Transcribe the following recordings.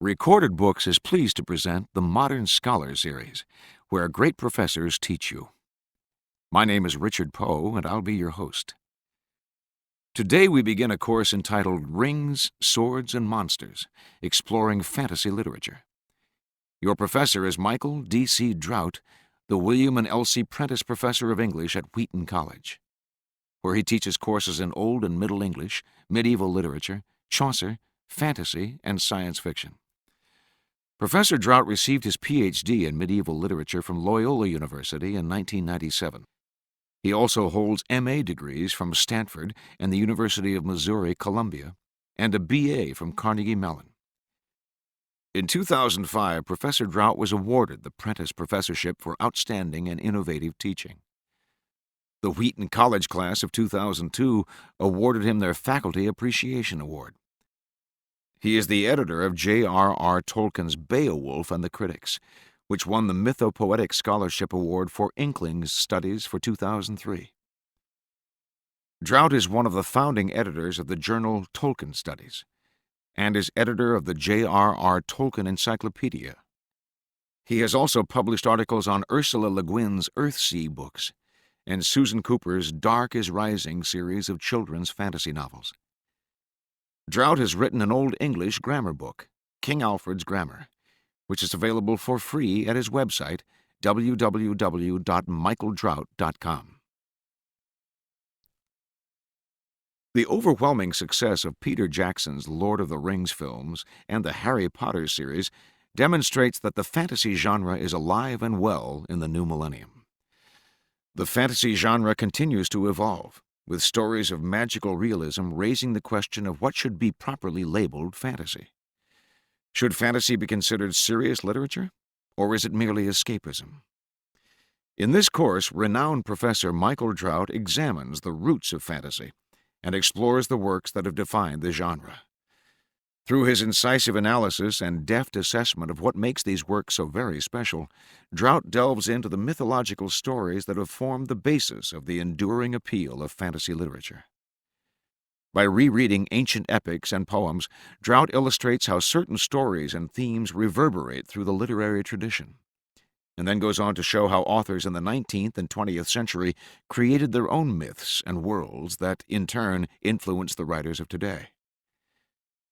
Recorded Books is pleased to present the Modern Scholar series, where great professors teach you. My name is Richard Poe, and I'll be your host. Today we begin a course entitled Rings, Swords, and Monsters, Exploring Fantasy Literature. Your professor is Michael D.C. Drought, the William and Elsie Prentice Professor of English at Wheaton College, where he teaches courses in Old and Middle English, medieval literature, Chaucer, fantasy, and science fiction. Professor Drought received his Ph.D. in medieval literature from Loyola University in 1997. He also holds M.A. degrees from Stanford and the University of Missouri-Columbia, and a B.A. from Carnegie Mellon. In 2005, Professor Drought was awarded the Prentice Professorship for outstanding and innovative teaching. The Wheaton College class of 2002 awarded him their Faculty Appreciation Award. He is the editor of J.R.R. Tolkien's Beowulf and the Critics, which won the Mythopoetic Scholarship Award for Inklings Studies for 2003. Drought is one of the founding editors of the journal Tolkien Studies, and is editor of the J.R.R. Tolkien Encyclopedia. He has also published articles on Ursula Le Guin's Earthsea books and Susan Cooper's Dark is Rising series of children's fantasy novels. Drought has written an Old English grammar book, King Alfred's Grammar, which is available for free at his website, www.michaeldrought.com. The overwhelming success of Peter Jackson's Lord of the Rings films and the Harry Potter series demonstrates that the fantasy genre is alive and well in the new millennium. The fantasy genre continues to evolve, with stories of magical realism raising the question of what should be properly labeled fantasy. Should fantasy be considered serious literature, or is it merely escapism? In this course, renowned Professor Michael Drought examines the roots of fantasy and explores the works that have defined the genre. Through his incisive analysis and deft assessment of what makes these works so very special, Drought delves into the mythological stories that have formed the basis of the enduring appeal of fantasy literature. By rereading ancient epics and poems, Drought illustrates how certain stories and themes reverberate through the literary tradition, and then goes on to show how authors in the 19th and 20th century created their own myths and worlds that, in turn, influenced the writers of today.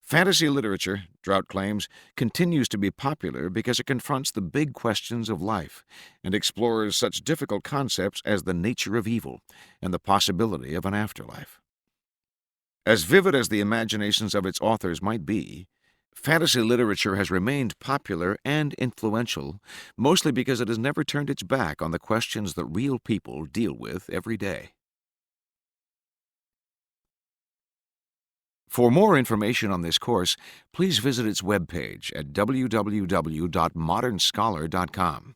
Fantasy literature, Drought claims, continues to be popular because it confronts the big questions of life and explores such difficult concepts as the nature of evil and the possibility of an afterlife. As vivid as the imaginations of its authors might be, fantasy literature has remained popular and influential mostly because it has never turned its back on the questions that real people deal with every day. For more information on this course, please visit its webpage at www.modernscholar.com,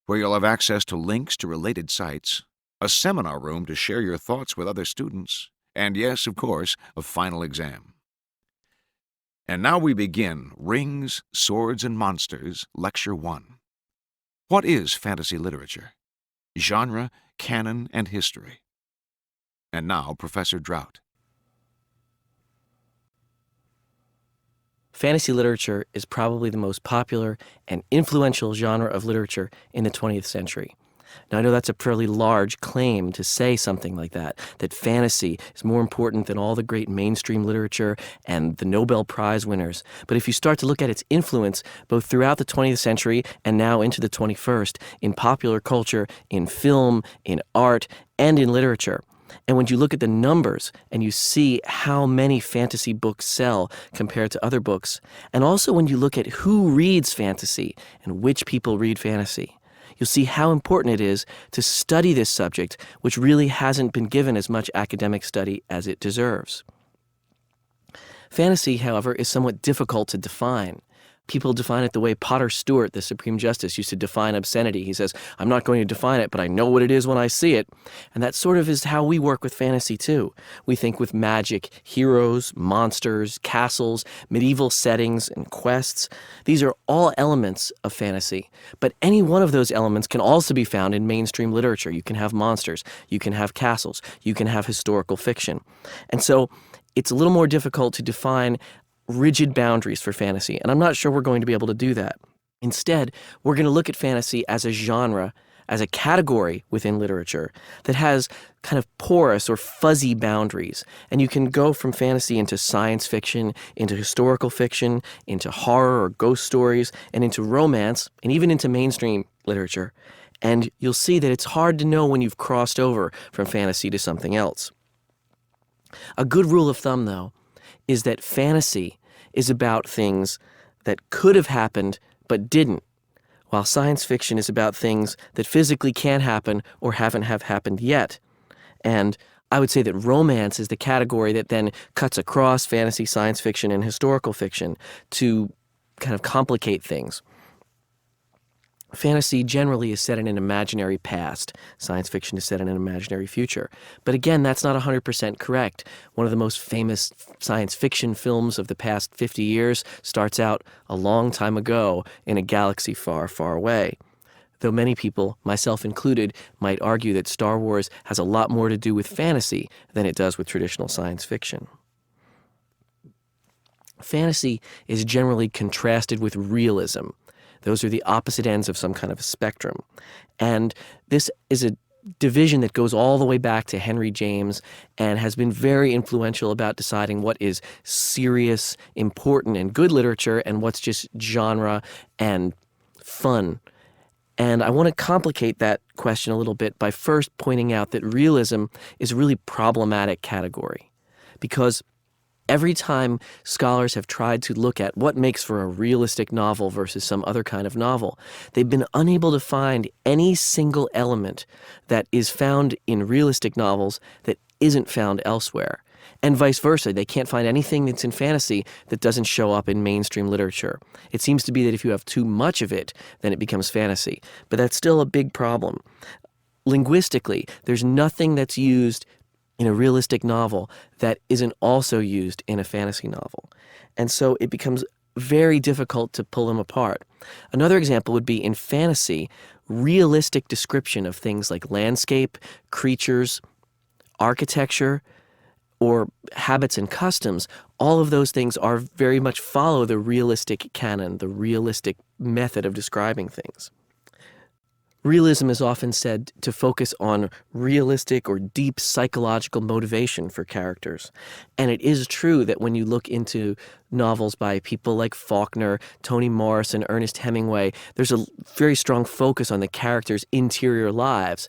where you'll have access to links to related sites, a seminar room to share your thoughts with other students, and yes, of course, a final exam. And now we begin Rings, Swords, and Monsters, Lecture 1. What is fantasy literature? Genre, canon, and history. And now, Professor Drought. Fantasy literature is probably the most popular and influential genre of literature in the 20th century. Now, I know that's a fairly large claim to say something like that fantasy is more important than all the great mainstream literature and the Nobel Prize winners. But if you start to look at its influence, both throughout the 20th century and now into the 21st, in popular culture, in film, in art, and in literature, and when you look at the numbers and you see how many fantasy books sell compared to other books, and also when you look at who reads fantasy and which people read fantasy, you'll see how important it is to study this subject, which really hasn't been given as much academic study as it deserves. Fantasy, however, is somewhat difficult to define. People define it the way Potter Stewart, the Supreme Justice, used to define obscenity. He says, I'm not going to define it, but I know what it is when I see it. And that sort of is how we work with fantasy, too. We think with magic, heroes, monsters, castles, medieval settings, and quests. These are all elements of fantasy. But any one of those elements can also be found in mainstream literature. You can have monsters, you can have castles, you can have historical fiction. And so it's a little more difficult to define rigid boundaries for fantasy, and I'm not sure we're going to be able to do that. Instead, we're going to look at fantasy as a genre, as a category within literature that has kind of porous or fuzzy boundaries. And you can go from fantasy into science fiction, into historical fiction, into horror or ghost stories, and into romance, and even into mainstream literature. And you'll see that it's hard to know when you've crossed over from fantasy to something else. A good rule of thumb, though, is that fantasy is about things that could have happened but didn't, while science fiction is about things that physically can happen or haven't have happened yet. And I would say that romance is the category that then cuts across fantasy, science fiction, and historical fiction to kind of complicate things. Fantasy generally is set in an imaginary past. Science fiction is set in an imaginary future. But again, that's not 100% correct. One of the most famous science fiction films of the past 50 years starts out a long time ago in a galaxy far, far away. Though many people, myself included, might argue that Star Wars has a lot more to do with fantasy than it does with traditional science fiction. Fantasy is generally contrasted with realism. Those are the opposite ends of some kind of a spectrum. And this is a division that goes all the way back to Henry James and has been very influential about deciding what is serious, important, and good literature and what's just genre and fun. And I want to complicate that question a little bit by first pointing out that realism is a really problematic category, because every time scholars have tried to look at what makes for a realistic novel versus some other kind of novel, they've been unable to find any single element that is found in realistic novels that isn't found elsewhere. And vice versa. They can't find anything that's in fantasy that doesn't show up in mainstream literature. It seems to be that if you have too much of it, then it becomes fantasy. But that's still a big problem. Linguistically, there's nothing that's used in a realistic novel that isn't also used in a fantasy novel. And so it becomes very difficult to pull them apart. Another example would be in fantasy, realistic description of things like landscape, creatures, architecture, or habits and customs. All of those things are very much follow the realistic canon, the realistic method of describing things. Realism is often said to focus on realistic or deep psychological motivation for characters. And it is true that when you look into novels by people like Faulkner, Toni Morrison, and Ernest Hemingway, there's a very strong focus on the characters' interior lives.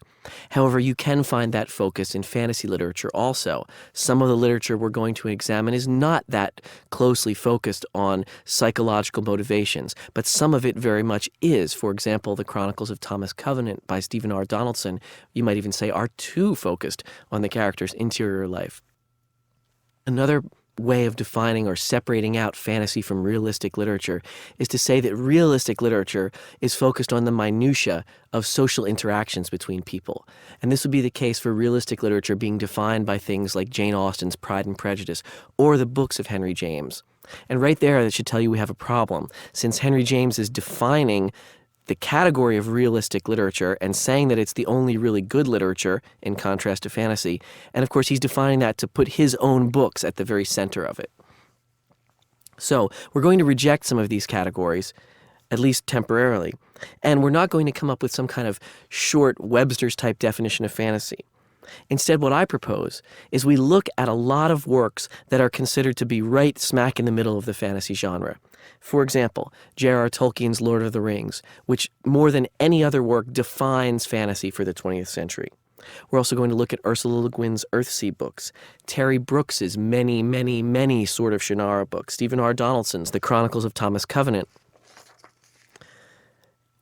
However, you can find that focus in fantasy literature also. Some of the literature we're going to examine is not that closely focused on psychological motivations, but some of it very much is. For example, the Chronicles of Thomas Covenant by Stephen R. Donaldson, you might even say, are too focused on the character's interior life. Another way of defining or separating out fantasy from realistic literature is to say that realistic literature is focused on the minutiae of social interactions between people. And this would be the case for realistic literature being defined by things like Jane Austen's Pride and Prejudice or the books of Henry James. And right there, that should tell you we have a problem, since Henry James is defining the category of realistic literature and saying that it's the only really good literature in contrast to fantasy. And of course, he's defining that to put his own books at the very center of it. So we're going to reject some of these categories, at least temporarily. And we're not going to come up with some kind of short Webster's type definition of fantasy. Instead, what I propose is we look at a lot of works that are considered to be right smack in the middle of the fantasy genre. For example, J.R.R. Tolkien's Lord of the Rings, which more than any other work defines fantasy for the 20th century. We're also going to look at Ursula Le Guin's Earthsea books, Terry Brooks's many, many, many Sword of Shannara books, Stephen R. Donaldson's The Chronicles of Thomas Covenant.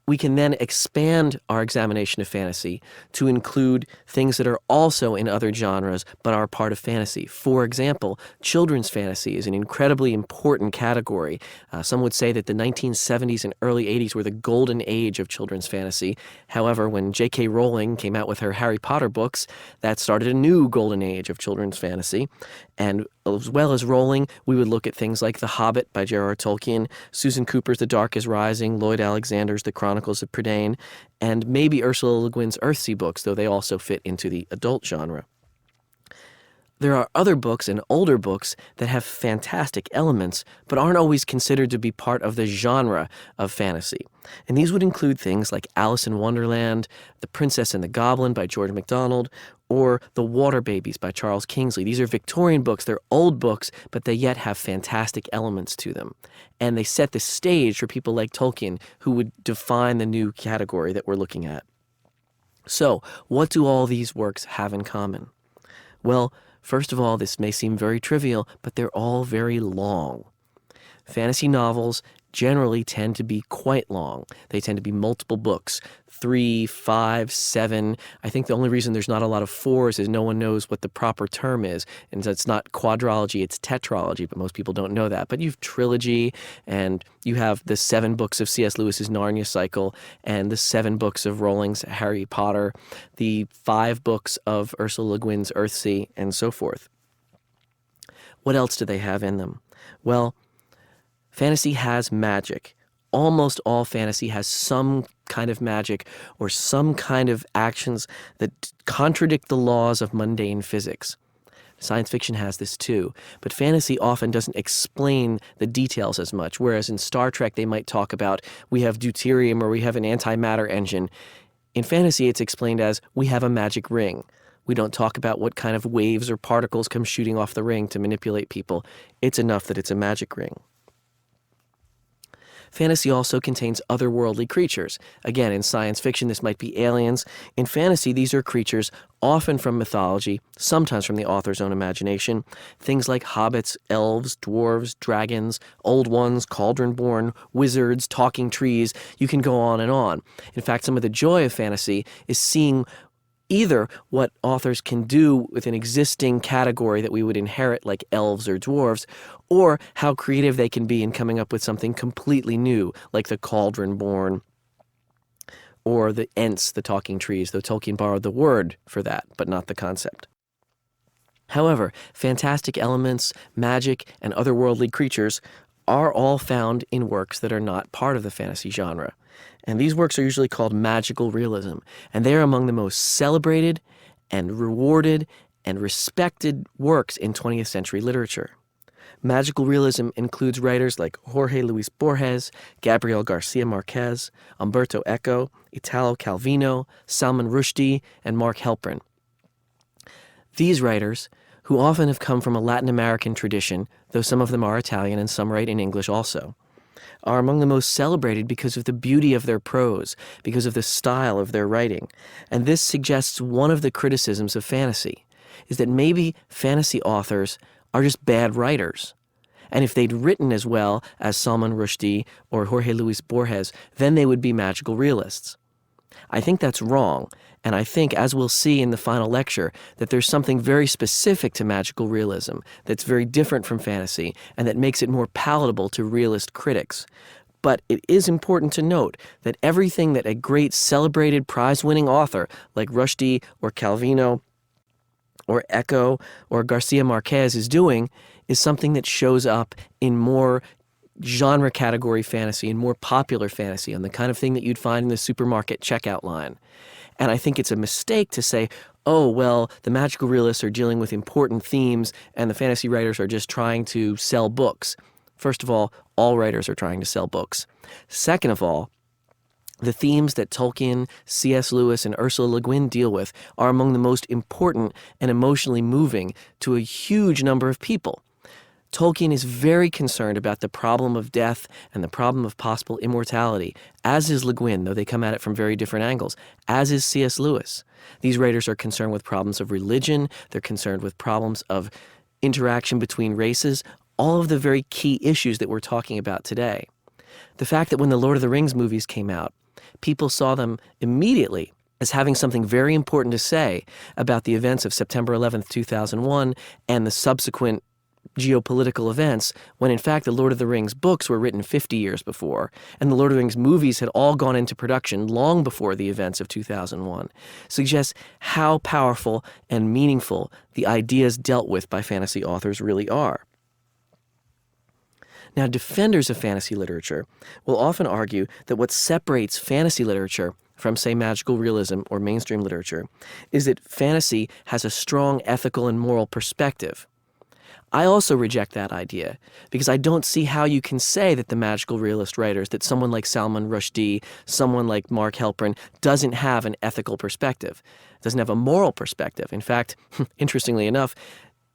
We can then expand our examination of fantasy to include things that are also in other genres but are part of fantasy. For example, children's fantasy is an incredibly important category. Some would say that the 1970s and early 80s were the golden age of children's fantasy. However, when J.K. Rowling came out with her Harry Potter books, that started a new golden age of children's fantasy. And as well as Rowling, we would look at things like The Hobbit by J.R.R. Tolkien, Susan Cooper's The Dark is Rising, Lloyd Alexander's The Chronicles of Prydain, and maybe Ursula Le Guin's Earthsea books, though they also fit into the adult genre. There are other books and older books that have fantastic elements, but aren't always considered to be part of the genre of fantasy. And these would include things like Alice in Wonderland, The Princess and the Goblin by George MacDonald, or The Water Babies by Charles Kingsley. These are Victorian books. They're old books, but they yet have fantastic elements to them. And they set the stage for people like Tolkien, who would define the new category that we're looking at. So, what do all these works have in common? Well, first of all, this may seem very trivial, but they're all very long. Fantasy novels generally tend to be quite long. They tend to be multiple books, 3, 5, 7. I think the only reason there's not a lot of 4s is no one knows what the proper term is. And so it's not quadrology, it's tetralogy, but most people don't know that. But you have trilogy, and you have the 7 books of C.S. Lewis's Narnia cycle, and the 7 books of Rowling's Harry Potter, the 5 books of Ursula Le Guin's Earthsea, and so forth. What else do they have in them? Well, fantasy has magic. Almost all fantasy has some kind of magic or some kind of actions that contradict the laws of mundane physics. Science fiction has this too, but fantasy often doesn't explain the details as much, whereas in Star Trek they might talk about we have deuterium or we have an antimatter engine. In fantasy it's explained as we have a magic ring. We don't talk about what kind of waves or particles come shooting off the ring to manipulate people. It's enough that it's a magic ring. Fantasy also contains otherworldly creatures. Again, in science fiction, this might be aliens. In fantasy, these are creatures often from mythology, sometimes from the author's own imagination. Things like hobbits, elves, dwarves, dragons, old ones, cauldron-born, wizards, talking trees. You can go on and on. In fact, some of the joy of fantasy is seeing either what authors can do with an existing category that we would inherit like elves or dwarves, or how creative they can be in coming up with something completely new, like the cauldron-born or the Ents, the talking trees, though Tolkien borrowed the word for that, but not the concept. However, fantastic elements, magic, and otherworldly creatures are all found in works that are not part of the fantasy genre. And these works are usually called magical realism, and they are among the most celebrated and rewarded and respected works in 20th century literature. Magical realism includes writers like Jorge Luis Borges, Gabriel Garcia Marquez, Umberto Eco, Italo Calvino, Salman Rushdie, and Mark Helprin. These writers, who often have come from a Latin American tradition, though some of them are Italian and some write in English also, are among the most celebrated because of the beauty of their prose, because of the style of their writing. And this suggests one of the criticisms of fantasy, is that maybe fantasy authors are just bad writers. And if they'd written as well as Salman Rushdie or Jorge Luis Borges, then they would be magical realists. I think that's wrong, and I think, as we'll see in the final lecture, that there's something very specific to magical realism that's very different from fantasy and that makes it more palatable to realist critics. But it is important to note that everything that a great celebrated prize-winning author like Rushdie or Calvino or Eco or Garcia Marquez is doing is something that shows up in more genre category fantasy and more popular fantasy, and the kind of thing that you'd find in the supermarket checkout line. And I think it's a mistake to say, oh, well, the magical realists are dealing with important themes and the fantasy writers are just trying to sell books. First of all writers are trying to sell books. Second of all, the themes that Tolkien, C.S. Lewis, and Ursula Le Guin deal with are among the most important and emotionally moving to a huge number of people. Tolkien is very concerned about the problem of death and the problem of possible immortality, as is Le Guin, though they come at it from very different angles, as is C.S. Lewis. These writers are concerned with problems of religion, they're concerned with problems of interaction between races, all of the very key issues that we're talking about today. The fact that when the Lord of the Rings movies came out, people saw them immediately as having something very important to say about the events of September 11th, 2001, and the subsequent geopolitical events, when in fact the Lord of the Rings books were written 50 years before, and the Lord of the Rings movies had all gone into production long before the events of 2001, suggests how powerful and meaningful the ideas dealt with by fantasy authors really are. Now, defenders of fantasy literature will often argue that what separates fantasy literature from, say, magical realism or mainstream literature is that fantasy has a strong ethical and moral perspective. I also reject that idea because I don't see how you can say that the magical realist writers, that someone like Salman Rushdie, someone like Mark Halperin, doesn't have an ethical perspective, doesn't have a moral perspective. In fact, interestingly enough,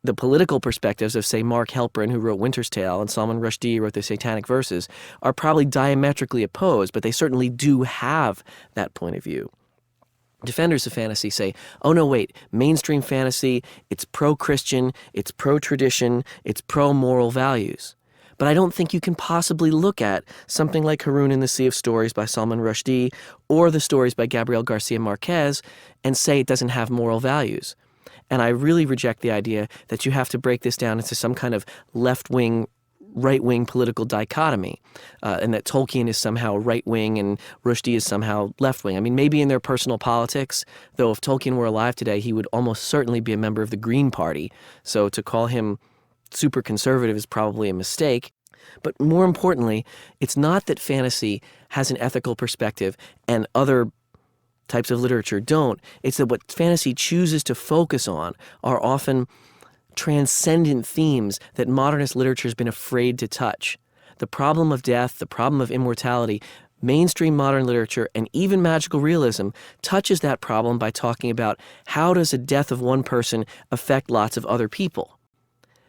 the political perspectives of, say, Mark Halperin, who wrote Winter's Tale, and Salman Rushdie, who wrote the Satanic Verses, are probably diametrically opposed, but they certainly do have that point of view. Defenders of fantasy say, oh no, wait, mainstream fantasy, it's pro-Christian, it's pro-tradition, it's pro-moral values. But I don't think you can possibly look at something like Haroun in the Sea of Stories by Salman Rushdie or the stories by Gabriel Garcia Marquez and say it doesn't have moral values. And I really reject the idea that you have to break this down into some kind of left-wing, right-wing political dichotomy, and that Tolkien is somehow right-wing and Rushdie is somehow left-wing. I mean, maybe in their personal politics, though if Tolkien were alive today, he would almost certainly be a member of the Green Party. So to call him super conservative is probably a mistake. But more importantly, it's not that fantasy has an ethical perspective and other types of literature don't. It's that what fantasy chooses to focus on are often transcendent themes that modernist literature has been afraid to touch. The problem of death, the problem of immortality, mainstream modern literature, and even magical realism touches that problem by talking about how does a death of one person affect lots of other people?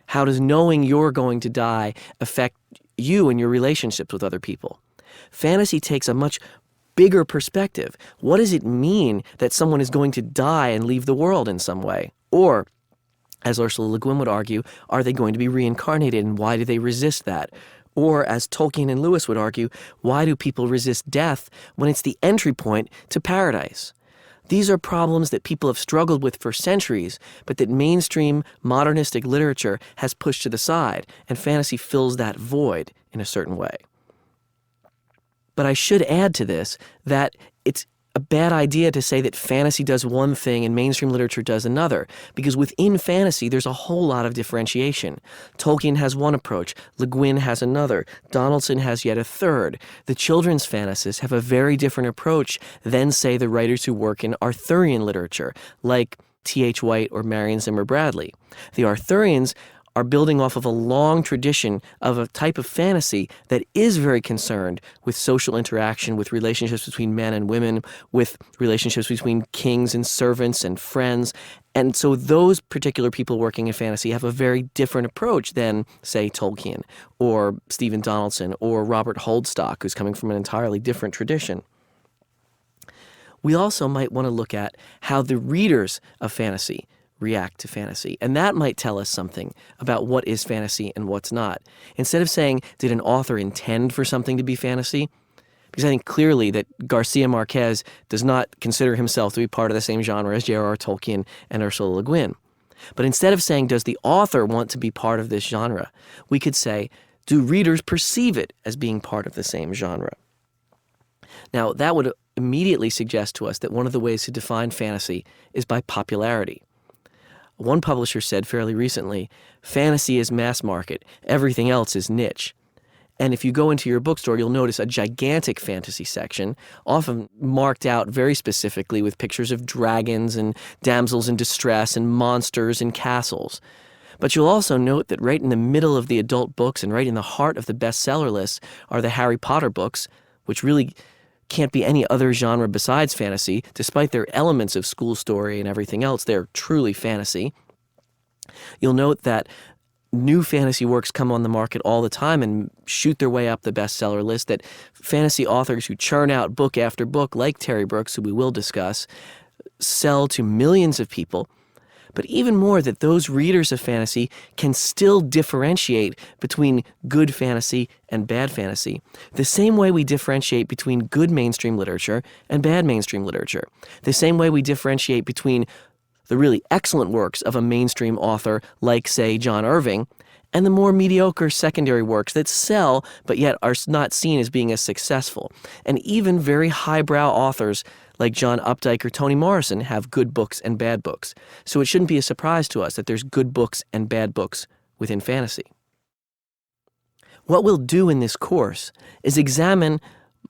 How does knowing you're going to die affect you and your relationships with other people? Fantasy takes a much bigger perspective. What does it mean that someone is going to die and leave the world in some way? Or, as Ursula Le Guin would argue, are they going to be reincarnated and why do they resist that? Or, as Tolkien and Lewis would argue, why do people resist death when it's the entry point to paradise? These are problems that people have struggled with for centuries, but that mainstream modernistic literature has pushed to the side, and fantasy fills that void in a certain way. But I should add to this that it's a bad idea to say that fantasy does one thing and mainstream literature does another, because within fantasy there's a whole lot of differentiation. Tolkien has one approach, Le Guin has another, Donaldson has yet a third. The children's fantasists have a very different approach than, say, the writers who work in Arthurian literature, like T.H. White or Marion Zimmer Bradley. The Arthurians are building off of a long tradition of a type of fantasy that is very concerned with social interaction, with relationships between men and women, with relationships between kings and servants and friends. And so those particular people working in fantasy have a very different approach than, say, Tolkien or Stephen Donaldson or Robert Holdstock, who's coming from an entirely different tradition. We also might want to look at how the readers of fantasy react to fantasy. And that might tell us something about what is fantasy and what's not. Instead of saying, did an author intend for something to be fantasy? Because I think clearly that Garcia Marquez does not consider himself to be part of the same genre as J.R.R. Tolkien and Ursula Le Guin. But instead of saying, does the author want to be part of this genre, we could say, do readers perceive it as being part of the same genre? Now, that would immediately suggest to us that one of the ways to define fantasy is by popularity. One publisher said fairly recently, fantasy is mass market, everything else is niche. And if you go into your bookstore, you'll notice a gigantic fantasy section, often marked out very specifically with pictures of dragons and damsels in distress and monsters and castles. But you'll also note that right in the middle of the adult books and right in the heart of the bestseller lists are the Harry Potter books, which really can't be any other genre besides fantasy. Despite their elements of school story and everything else, they're truly fantasy. You'll note that new fantasy works come on the market all the time and shoot their way up the bestseller list, that fantasy authors who churn out book after book, like Terry Brooks, who we will discuss, sell to millions of people. But even more, that those readers of fantasy can still differentiate between good fantasy and bad fantasy, the same way we differentiate between good mainstream literature and bad mainstream literature, the same way we differentiate between the really excellent works of a mainstream author like, say, John Irving, and the more mediocre secondary works that sell but yet are not seen as being as successful. And even very highbrow authors like John Updike or Toni Morrison have good books and bad books. So it shouldn't be a surprise to us that there's good books and bad books within fantasy. What we'll do in this course is examine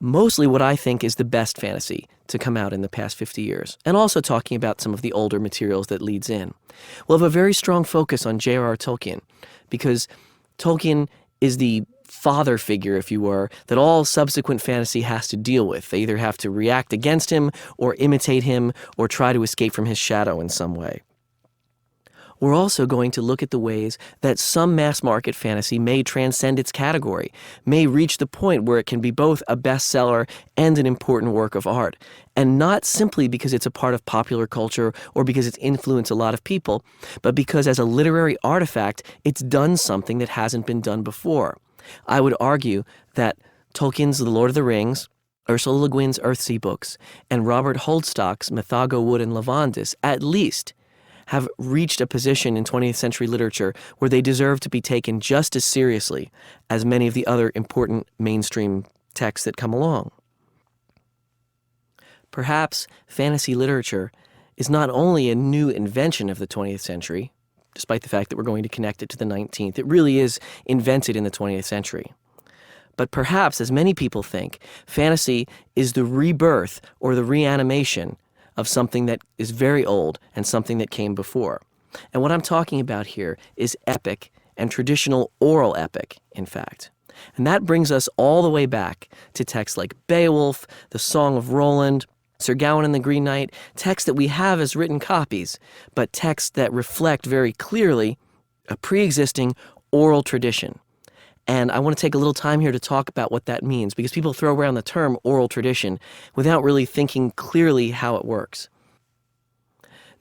mostly what I think is the best fantasy to come out in the past 50 years, and also talking about some of the older materials that leads in. We'll have a very strong focus on J.R.R. Tolkien, because Tolkien is the father figure, if you were, that all subsequent fantasy has to deal with. They either have to react against him, or imitate him, or try to escape from his shadow in some way. We're also going to look at the ways that some mass-market fantasy may transcend its category, may reach the point where it can be both a bestseller and an important work of art, and not simply because it's a part of popular culture or because it's influenced a lot of people, but because as a literary artifact, it's done something that hasn't been done before. I would argue that Tolkien's The Lord of the Rings, Ursula Le Guin's Earthsea books, and Robert Holdstock's Mythago Wood and Lavandis, at least, have reached a position in 20th century literature where they deserve to be taken just as seriously as many of the other important mainstream texts that come along. Perhaps fantasy literature is not only a new invention of the 20th century, despite the fact that we're going to connect it to the 19th. It really is invented in the 20th century. But perhaps, as many people think, fantasy is the rebirth or the reanimation of something that is very old and something that came before. And what I'm talking about here is epic and traditional oral epic, in fact. And that brings us all the way back to texts like Beowulf, the Song of Roland, Sir Gawain and the Green Knight, texts that we have as written copies, but texts that reflect very clearly a pre-existing oral tradition. And I want to take a little time here to talk about what that means, because people throw around the term oral tradition without really thinking clearly how it works.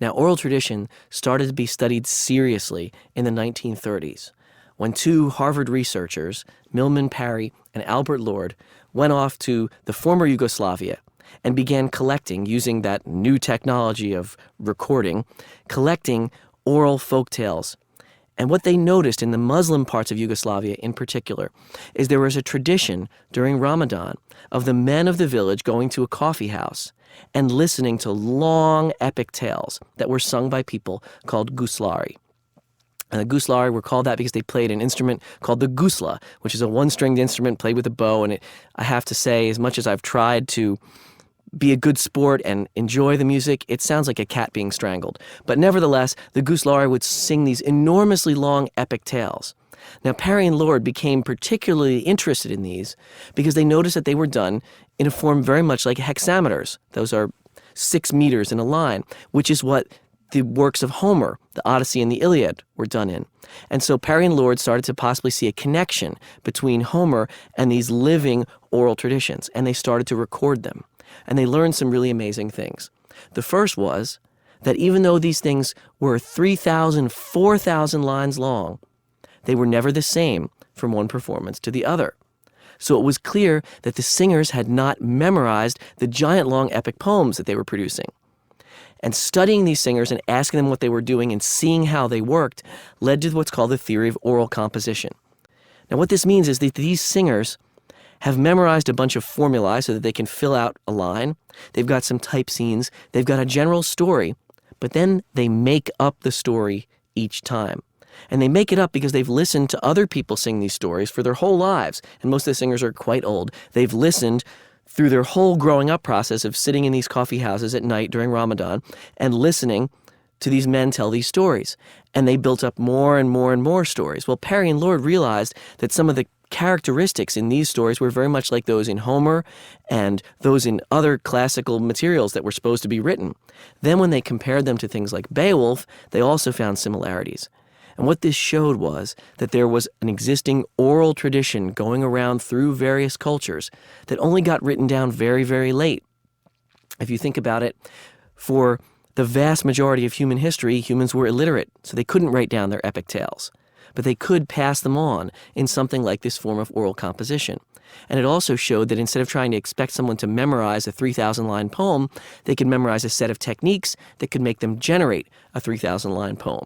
Now, oral tradition started to be studied seriously in the 1930s, when two Harvard researchers, Milman Parry and Albert Lord, went off to the former Yugoslavia and began collecting, using that new technology of recording, collecting oral folk tales. And what they noticed in the Muslim parts of Yugoslavia in particular is there was a tradition during Ramadan of the men of the village going to a coffee house and listening to long epic tales that were sung by people called guslari. And the guslari were called that because they played an instrument called the gusla, which is a one-stringed instrument played with a bow. And I have to say, as much as I've tried to be a good sport and enjoy the music, it sounds like a cat being strangled. But nevertheless, the guslari would sing these enormously long epic tales. Now, Parry and Lord became particularly interested in these because they noticed that they were done in a form very much like hexameters. Those are 6 meters in a line, which is what the works of Homer, the Odyssey and the Iliad, were done in. And so Parry and Lord started to possibly see a connection between Homer and these living oral traditions, and they started to record them. And they learned some really amazing things. The first was that even though these things were 3,000, 4,000 lines long, they were never the same from one performance to the other. So it was clear that the singers had not memorized the giant long epic poems that they were producing. And studying these singers and asking them what they were doing and seeing how they worked led to what's called the theory of oral composition. Now, what this means is that these singers have memorized a bunch of formulae so that they can fill out a line. They've got some type scenes. They've got a general story, but then they make up the story each time. And they make it up because they've listened to other people sing these stories for their whole lives. And most of the singers are quite old. They've listened through their whole growing up process of sitting in these coffee houses at night during Ramadan and listening to these men tell these stories. And they built up more and more and more stories. Well, Parry and Lord realized that some of the characteristics in these stories were very much like those in Homer and those in other classical materials that were supposed to be written. Then when they compared them to things like Beowulf, they also found similarities. And what this showed was that there was an existing oral tradition going around through various cultures that only got written down very, very late. If you think about it, for the vast majority of human history, humans were illiterate, so they couldn't write down their epic tales. But they could pass them on in something like this form of oral composition. And it also showed that instead of trying to expect someone to memorize a 3,000-line poem, they could memorize a set of techniques that could make them generate a 3,000-line poem.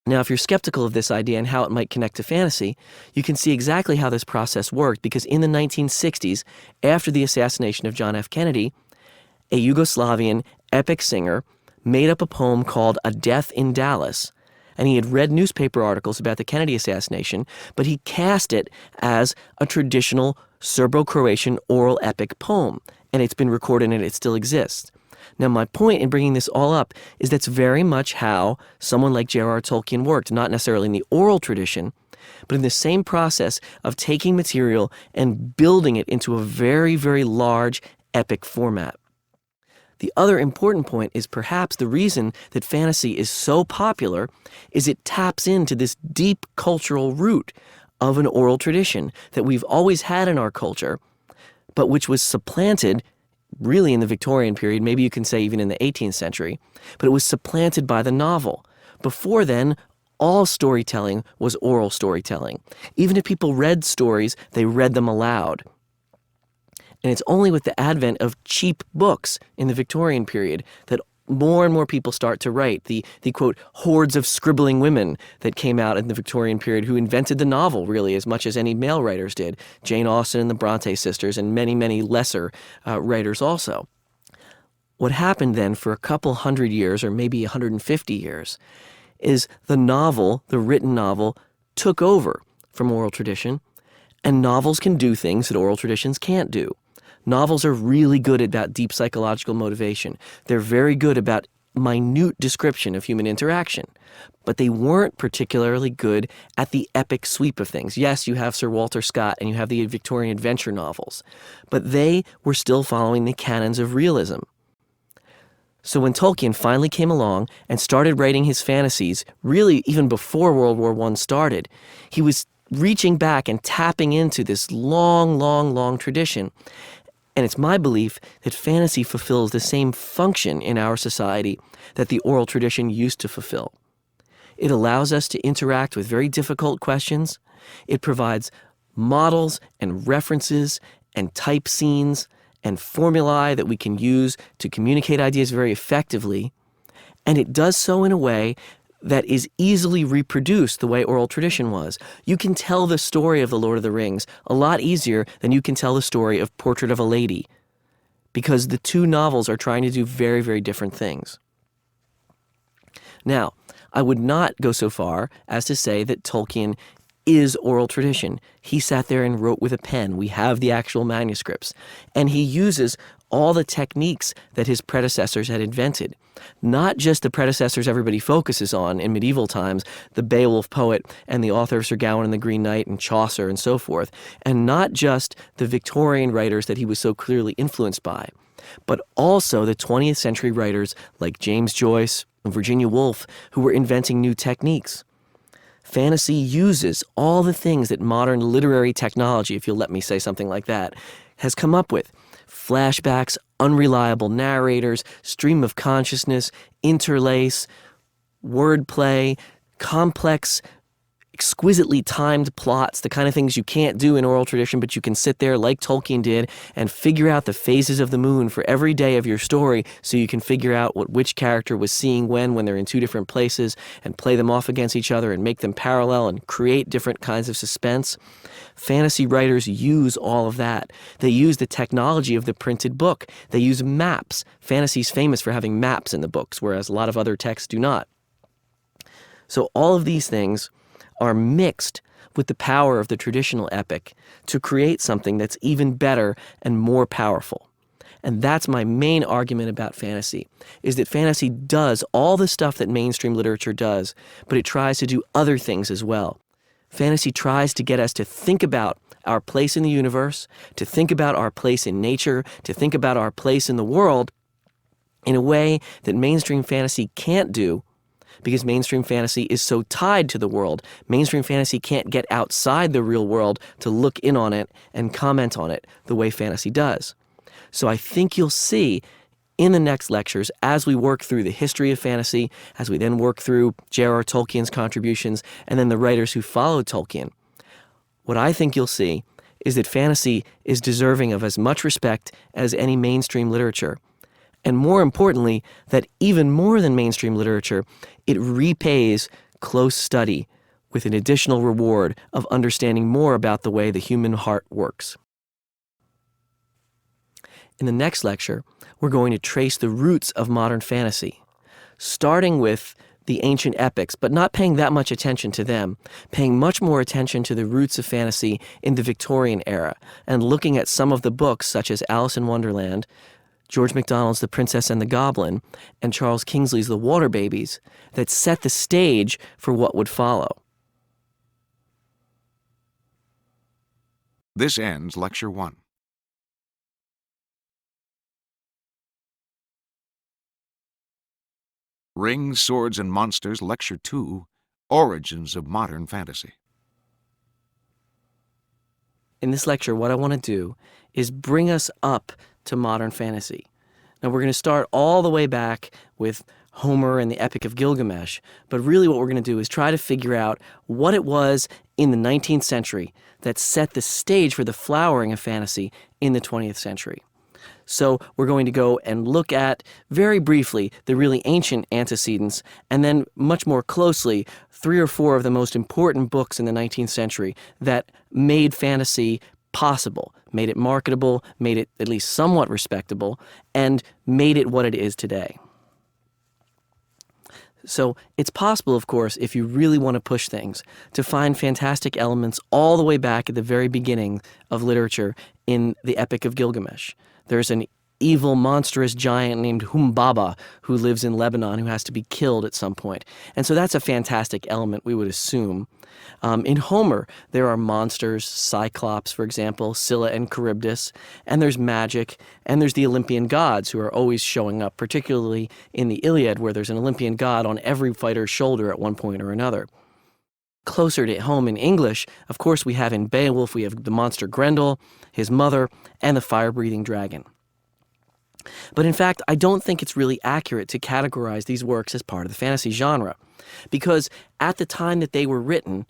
Now, if you're skeptical of this idea and how it might connect to fantasy, you can see exactly how this process worked, because in the 1960s, after the assassination of John F. Kennedy, a Yugoslavian epic singer made up a poem called A Death in Dallas, and he had read newspaper articles about the Kennedy assassination, but he cast it as a traditional Serbo-Croatian oral epic poem, and it's been recorded and it still exists. Now, my point in bringing this all up is that's very much how someone like J.R.R. Tolkien worked, not necessarily in the oral tradition, but in the same process of taking material and building it into a very, very large epic format. The other important point is perhaps the reason that fantasy is so popular is it taps into this deep cultural root of an oral tradition that we've always had in our culture, but which was supplanted really in the Victorian period, maybe you can say even in the 18th century, but it was supplanted by the novel. Before then, all storytelling was oral storytelling. Even if people read stories, they read them aloud. And it's only with the advent of cheap books in the Victorian period that more and more people start to write. The quote, hordes of scribbling women that came out in the Victorian period who invented the novel really as much as any male writers did. Jane Austen and the Bronte sisters and many, many lesser writers also. What happened then for a couple hundred years or maybe 150 years is the novel, the written novel, took over from oral tradition, and novels can do things that oral traditions can't do. Novels are really good about deep psychological motivation. They're very good about minute description of human interaction. But they weren't particularly good at the epic sweep of things. Yes, you have Sir Walter Scott and you have the Victorian adventure novels, but they were still following the canons of realism. So when Tolkien finally came along and started writing his fantasies, really even before World War I started, he was reaching back and tapping into this long, long, long tradition. And it's my belief that fantasy fulfills the same function in our society that the oral tradition used to fulfill. It allows us to interact with very difficult questions. It provides models and references and type scenes and formulae that we can use to communicate ideas very effectively. And it does so in a way that is easily reproduced the way oral tradition was. You can tell the story of The Lord of the Rings a lot easier than you can tell the story of Portrait of a Lady, because the two novels are trying to do very, very different things. Now, I would not go so far as to say that Tolkien is oral tradition. He sat there and wrote with a pen. We have the actual manuscripts. And he uses all the techniques that his predecessors had invented. Not just the predecessors everybody focuses on in medieval times, the Beowulf poet and the author of Sir Gawain and the Green Knight and Chaucer and so forth, and not just the Victorian writers that he was so clearly influenced by, but also the 20th century writers like James Joyce and Virginia Woolf who were inventing new techniques. Fantasy uses all the things that modern literary technology, if you'll let me say something like that, has come up with. Flashbacks, unreliable narrators, stream of consciousness, interlace, wordplay, complex, exquisitely timed plots, the kind of things you can't do in oral tradition, but you can sit there like Tolkien did and figure out the phases of the moon for every day of your story so you can figure out what which character was seeing when they're in two different places and play them off against each other and make them parallel and create different kinds of suspense. Fantasy writers use all of that. They use the technology of the printed book. They use maps. Fantasy's famous for having maps in the books, whereas a lot of other texts do not. So all of these things are mixed with the power of the traditional epic to create something that's even better and more powerful. And that's my main argument about fantasy, is that fantasy does all the stuff that mainstream literature does, but it tries to do other things as well. Fantasy tries to get us to think about our place in the universe, to think about our place in nature, to think about our place in the world in a way that mainstream fantasy can't do, because mainstream fantasy is so tied to the world. Mainstream fantasy can't get outside the real world to look in on it and comment on it the way fantasy does. So I think you'll see in the next lectures, as we work through the history of fantasy, as we then work through J.R.R. Tolkien's contributions, and then the writers who followed Tolkien, what I think you'll see is that fantasy is deserving of as much respect as any mainstream literature. And more importantly, that even more than mainstream literature, it repays close study with an additional reward of understanding more about the way the human heart works. In the next lecture, we're going to trace the roots of modern fantasy, starting with the ancient epics, but not paying that much attention to them, paying much more attention to the roots of fantasy in the Victorian era, and looking at some of the books such as Alice in Wonderland, George MacDonald's The Princess and the Goblin, and Charles Kingsley's The Water Babies, that set the stage for what would follow. This ends Lecture 1. Rings, Swords, and Monsters, Lecture 2, Origins of Modern Fantasy. In this lecture, what I want to do is bring us up to modern fantasy. Now, we're going to start all the way back with Homer and the Epic of Gilgamesh, but really what we're going to do is try to figure out what it was in the 19th century that set the stage for the flowering of fantasy in the 20th century. So we're going to go and look at, very briefly, the really ancient antecedents, and then much more closely, 3 or 4 of the most important books in the 19th century that made fantasy possible, made it marketable, made it at least somewhat respectable, and made it what it is today. So it's possible, of course, if you really want to push things, to find fantastic elements all the way back at the very beginning of literature in the Epic of Gilgamesh. There's an evil, monstrous giant named Humbaba who lives in Lebanon who has to be killed at some point. And so that's a fantastic element, we would assume. In Homer, there are monsters, Cyclops, for example, Scylla and Charybdis, and there's magic, and there's the Olympian gods who are always showing up, particularly in the Iliad, where there's an Olympian god on every fighter's shoulder at one point or another. Closer to home in English, of course, we have in Beowulf, we have the monster Grendel, his mother, and the fire-breathing dragon. But in fact, I don't think it's really accurate to categorize these works as part of the fantasy genre, because at the time that they were written,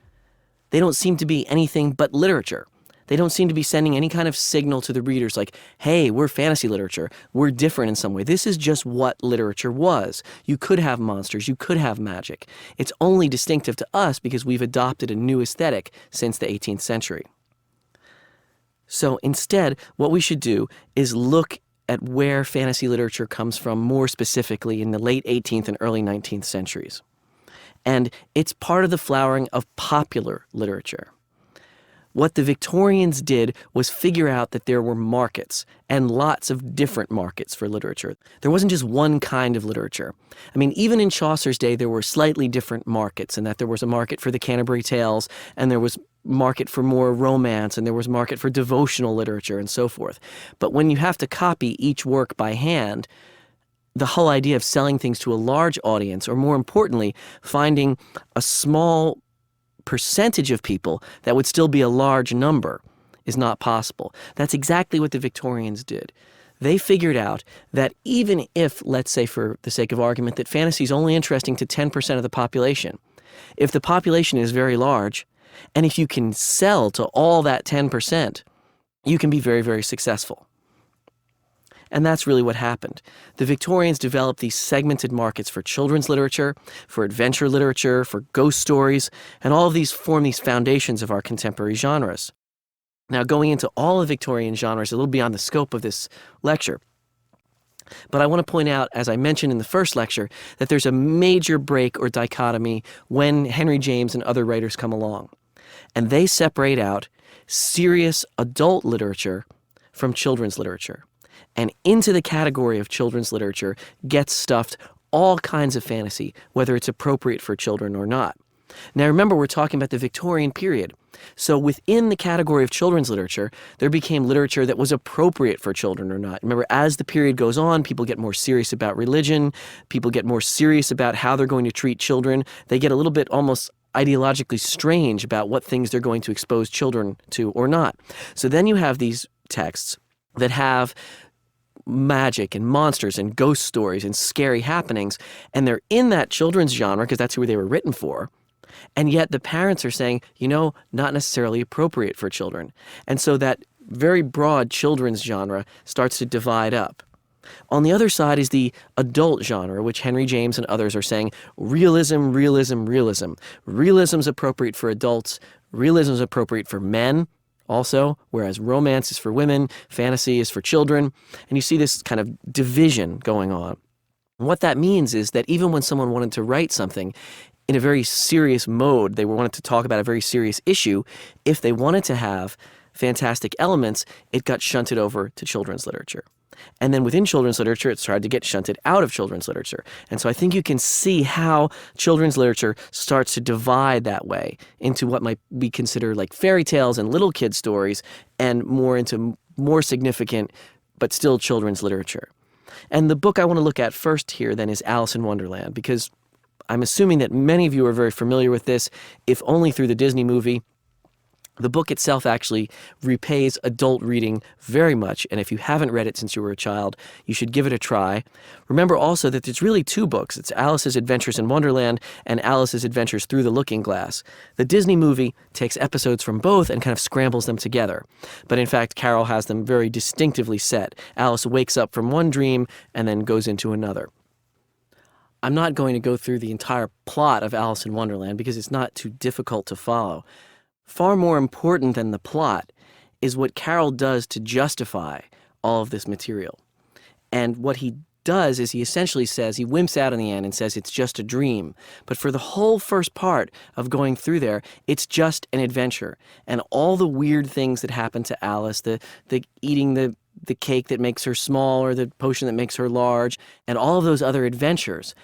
they don't seem to be anything but literature. They don't seem to be sending any kind of signal to the readers like, hey, we're fantasy literature, we're different in some way. This is just what literature was. You could have monsters, you could have magic. It's only distinctive to us because we've adopted a new aesthetic since the 18th century. So instead, what we should do is look at where fantasy literature comes from more specifically in the late 18th and early 19th centuries. And it's part of the flowering of popular literature. What the Victorians did was figure out that there were markets, and lots of different markets for literature. There wasn't just one kind of literature. I mean, even in Chaucer's day, there were slightly different markets, in that there was a market for the Canterbury Tales, and there was market for more romance, and there was market for devotional literature, and so forth. But when you have to copy each work by hand, the whole idea of selling things to a large audience, or more importantly, finding a small percentage of people that would still be a large number, is not possible. That's exactly what the Victorians did. They figured out that even if, let's say for the sake of argument, that fantasy is only interesting to 10% of the population, if the population is very large, and if you can sell to all that 10%, you can be very, very successful. And that's really what happened. The Victorians developed these segmented markets for children's literature, for adventure literature, for ghost stories, and all of these form these foundations of our contemporary genres. Now, going into all of Victorian genres is a little beyond the scope of this lecture. But I want to point out, as I mentioned in the first lecture, that there's a major break or dichotomy when Henry James and other writers come along. And they separate out serious adult literature from children's literature. And into the category of children's literature gets stuffed all kinds of fantasy, whether it's appropriate for children or not. Now remember, we're talking about the Victorian period. So within the category of children's literature, there became literature that was appropriate for children or not. Remember, as the period goes on, people get more serious about religion, people get more serious about how they're going to treat children. They get a little bit almost ideologically strange about what things they're going to expose children to or not. So then you have these texts that have magic and monsters and ghost stories and scary happenings, and they're in that children's genre because that's who they were written for. And yet the parents are saying, not necessarily appropriate for children. And so that very broad children's genre starts to divide up. On the other side is the adult genre, which Henry James and others are saying, realism, realism, realism. Realism's appropriate for adults. Realism's appropriate for men also, whereas romance is for women, fantasy is for children. And you see this kind of division going on. And what that means is that even when someone wanted to write something in a very serious mode, they wanted to talk about a very serious issue, if they wanted to have fantastic elements, it got shunted over to children's literature. And then within children's literature, it started to get shunted out of children's literature. And so I think you can see how children's literature starts to divide that way into what might be considered like fairy tales and little kid stories, and more into more significant but still children's literature. And the book I want to look at first here then is Alice in Wonderland, because I'm assuming that many of you are very familiar with this, if only through the Disney movie. The book itself actually repays adult reading very much, and if you haven't read it since you were a child, you should give it a try. Remember also that there's really two books. It's Alice's Adventures in Wonderland and Alice's Adventures Through the Looking Glass. The Disney movie takes episodes from both and kind of scrambles them together. But in fact, Carol has them very distinctively set. Alice wakes up from one dream and then goes into another. I'm not going to go through the entire plot of Alice in Wonderland because it's not too difficult to follow. Far more important than the plot is what Carol does to justify all of this material. And what he does is he essentially says, he wimps out in the end and says it's just a dream. But for the whole first part of going through there, it's just an adventure. And all the weird things that happen to Alice, the eating the cake that makes her small or the potion that makes her large, and all of those other adventures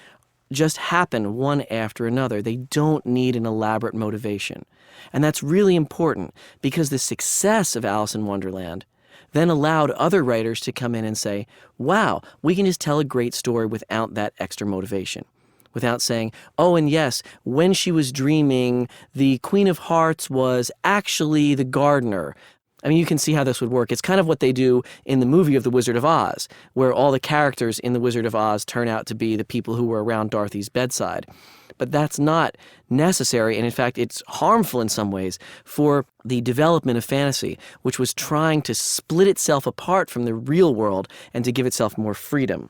just happen one after another. They don't need an elaborate motivation. And that's really important because the success of Alice in Wonderland then allowed other writers to come in and say, wow, we can just tell a great story without that extra motivation. Without saying, oh, and yes, when she was dreaming, the Queen of Hearts was actually the gardener. I mean, you can see how this would work. It's kind of what they do in the movie of The Wizard of Oz, where all the characters in The Wizard of Oz turn out to be the people who were around Dorothy's bedside. But that's not necessary, and in fact, it's harmful in some ways for the development of fantasy, which was trying to split itself apart from the real world and to give itself more freedom.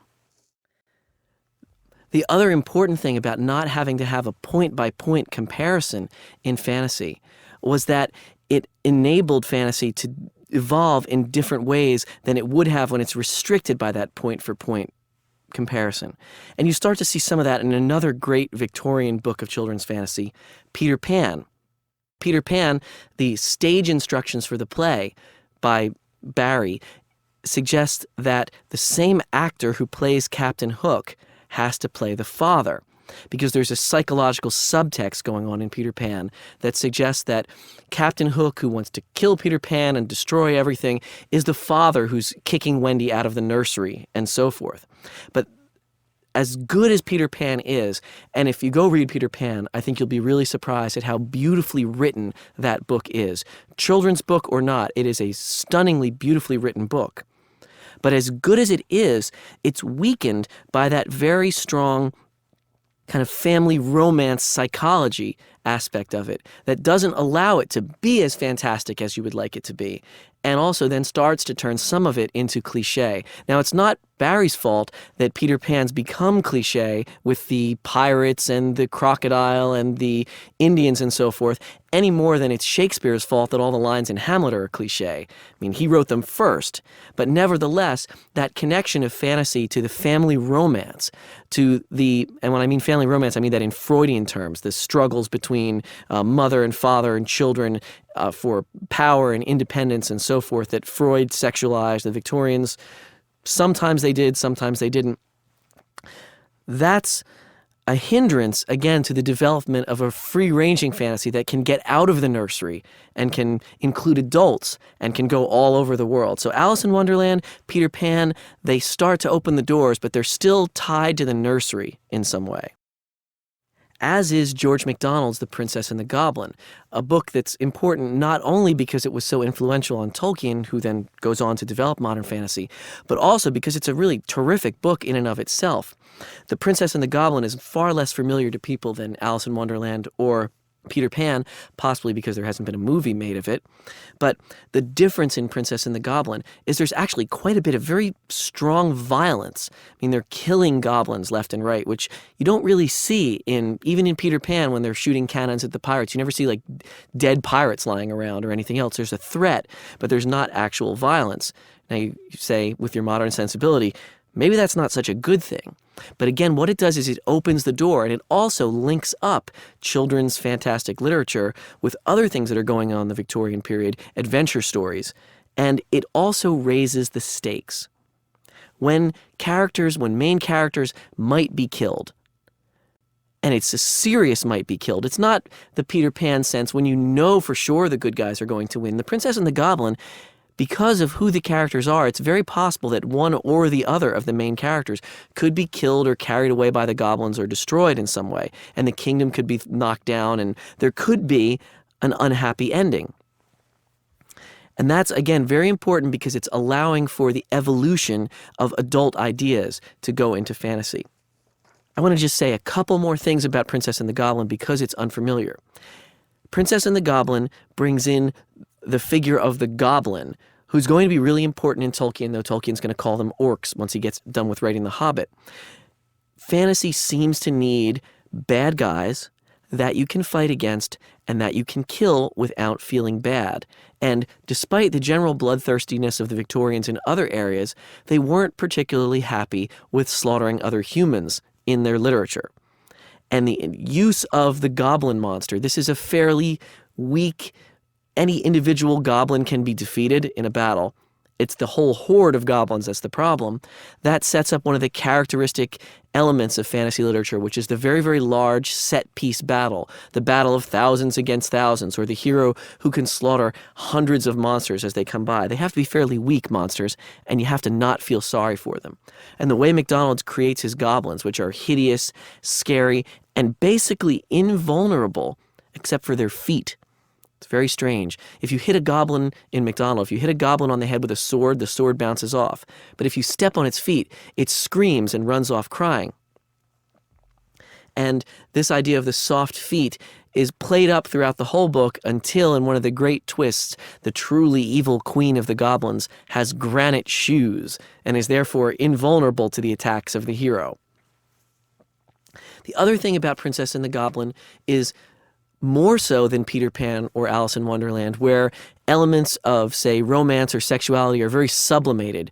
The other important thing about not having to have a point-by-point comparison in fantasy was that it enabled fantasy to evolve in different ways than it would have when it's restricted by that point-for-point comparison. And you start to see some of that in another great Victorian book of children's fantasy, Peter Pan. Peter Pan, the stage instructions for the play by Barry, suggest that the same actor who plays Captain Hook has to play the father, because there's a psychological subtext going on in Peter Pan that suggests that Captain Hook, who wants to kill Peter Pan and destroy everything, is the father who's kicking Wendy out of the nursery and so forth. But as good as Peter Pan is, and if you go read Peter Pan, I think you'll be really surprised at how beautifully written that book is. Children's book or not, it is a stunningly beautifully written book. But as good as it is, it's weakened by that very strong kind of family romance psychology aspect of it that doesn't allow it to be as fantastic as you would like it to be, and also then starts to turn some of it into cliche. Now, it's not Barry's fault that Peter Pan's become cliche with the pirates and the crocodile and the Indians and so forth, any more than it's Shakespeare's fault that all the lines in Hamlet are cliche. I mean, he wrote them first, but nevertheless, that connection of fantasy to the family romance, to the, and when I mean family romance, I mean that in Freudian terms, the struggles between mother and father and children for power and independence and so forth that Freud sexualized, the Victorians, sometimes they did, sometimes they didn't. That's a hindrance, again, to the development of a free-ranging fantasy that can get out of the nursery and can include adults and can go all over the world. So Alice in Wonderland, Peter Pan, they start to open the doors, but they're still tied to the nursery in some way. As is George MacDonald's The Princess and the Goblin, a book that's important not only because it was so influential on Tolkien, who then goes on to develop modern fantasy, but also because it's a really terrific book in and of itself. The Princess and the Goblin is far less familiar to people than Alice in Wonderland or Peter Pan, possibly because there hasn't been a movie made of it. But the difference in Princess and the Goblin is there's actually quite a bit of very strong violence. I mean, they're killing goblins left and right, which you don't really see even in Peter Pan when they're shooting cannons at the pirates. You never see like dead pirates lying around or anything else. There's a threat, but there's not actual violence. Now you say, with your modern sensibility, Maybe that's not such a good thing. But again, what it does is it opens the door, and it also links up children's fantastic literature with other things that are going on in the Victorian period, adventure stories, and it also raises the stakes. When main characters might be killed, and it's a serious might be killed. It's not the Peter Pan sense when you know for sure the good guys are going to win. The Princess and the Goblin, because of who the characters are, it's very possible that one or the other of the main characters could be killed or carried away by the goblins or destroyed in some way, and the kingdom could be knocked down, and there could be an unhappy ending. And that's, again, very important because it's allowing for the evolution of adult ideas to go into fantasy. I want to just say a couple more things about Princess and the Goblin because it's unfamiliar. Princess and the Goblin brings in the figure of the goblin, who's going to be really important in Tolkien, though Tolkien's going to call them orcs once he gets done with writing The Hobbit. Fantasy seems to need bad guys that you can fight against and that you can kill without feeling bad. And despite the general bloodthirstiness of the Victorians in other areas, they weren't particularly happy with slaughtering other humans in their literature. And the use of the goblin monster, this is a fairly weak, any individual goblin can be defeated in a battle. It's the whole horde of goblins that's the problem. That sets up one of the characteristic elements of fantasy literature, which is the very, very large set-piece battle, the battle of thousands against thousands, or the hero who can slaughter hundreds of monsters as they come by. They have to be fairly weak monsters, and you have to not feel sorry for them. And the way MacDonald creates his goblins, which are hideous, scary, and basically invulnerable, except for their feet. It's very strange. If you hit a goblin in MacDonald, if you hit a goblin on the head with a sword, the sword bounces off. But if you step on its feet, it screams and runs off crying. And this idea of the soft feet is played up throughout the whole book until, in one of the great twists, the truly evil queen of the goblins has granite shoes and is therefore invulnerable to the attacks of the hero. The other thing about Princess and the Goblin is more so than Peter Pan or Alice in Wonderland, where elements of, say, romance or sexuality are very sublimated.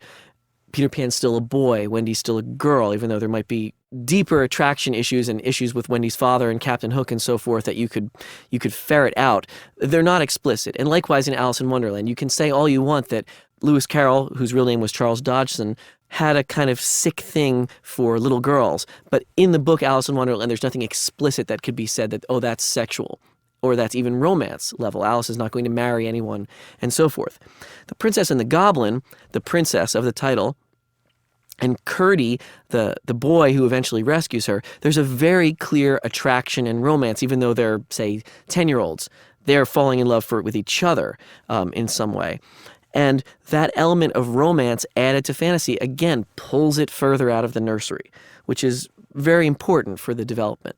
Peter Pan's still a boy, Wendy's still a girl, even though there might be deeper attraction issues and issues with Wendy's father and Captain Hook and so forth that you could ferret out. They're not explicit. And likewise in Alice in Wonderland, you can say all you want that Lewis Carroll, whose real name was Charles Dodgson, had a kind of sick thing for little girls. But in the book Alice in Wonderland, there's nothing explicit that could be said that, oh, that's sexual, or that's even romance level. Alice is not going to marry anyone, and so forth. The Princess and the Goblin, the princess of the title, and Curdy, the boy who eventually rescues her, there's a very clear attraction and romance, even though they're, say, 10-year-olds. They're falling in love with each other in some way. And that element of romance added to fantasy, again, pulls it further out of the nursery, which is very important for the development.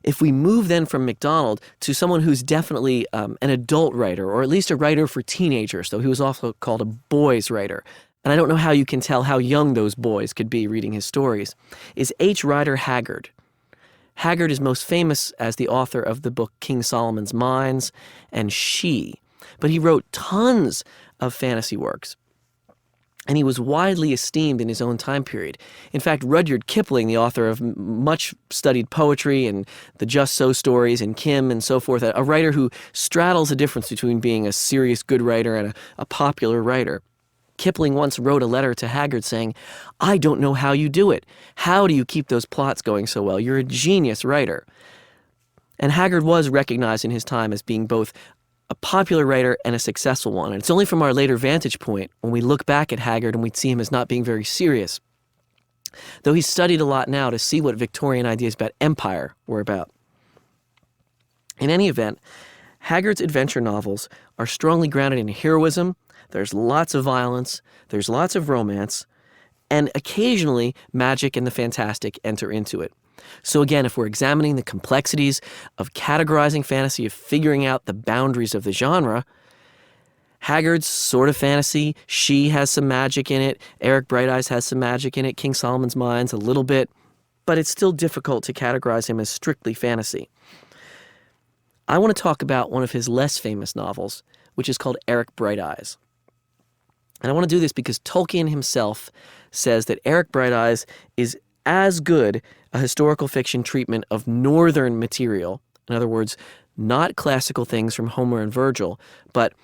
If we move then from MacDonald to someone who's definitely an adult writer, or at least a writer for teenagers, though he was also called a boys' writer, and I don't know how you can tell how young those boys could be reading his stories, is H. Rider Haggard. Haggard is most famous as the author of the book King Solomon's Mines and She. But he wrote tons of fantasy works, and he was widely esteemed in his own time period. In fact, Rudyard Kipling, the author of much studied poetry and the Just So stories and Kim and so forth, a writer who straddles the difference between being a serious good writer and a popular writer. Kipling once wrote a letter to Haggard saying, "I don't know how you do it. How do you keep those plots going so well? You're a genius writer." And Haggard was recognized in his time as being both a popular writer and a successful one. And it's only from our later vantage point when we look back at Haggard and we see him as not being very serious. Though he's studied a lot now to see what Victorian ideas about empire were about. In any event, Haggard's adventure novels are strongly grounded in heroism. There's lots of violence, there's lots of romance, and occasionally magic and the fantastic enter into it. So again, if we're examining the complexities of categorizing fantasy, of figuring out the boundaries of the genre, Haggard's sort of fantasy, She has some magic in it, Eric Bright Eyes has some magic in it, King Solomon's Mines a little bit, but it's still difficult to categorize him as strictly fantasy. I want to talk about one of his less famous novels, which is called Eric Bright Eyes. And I want to do this because Tolkien himself says that Eric Bright Eyes is as good a historical fiction treatment of northern material, in other words, not classical things from Homer and Virgil, but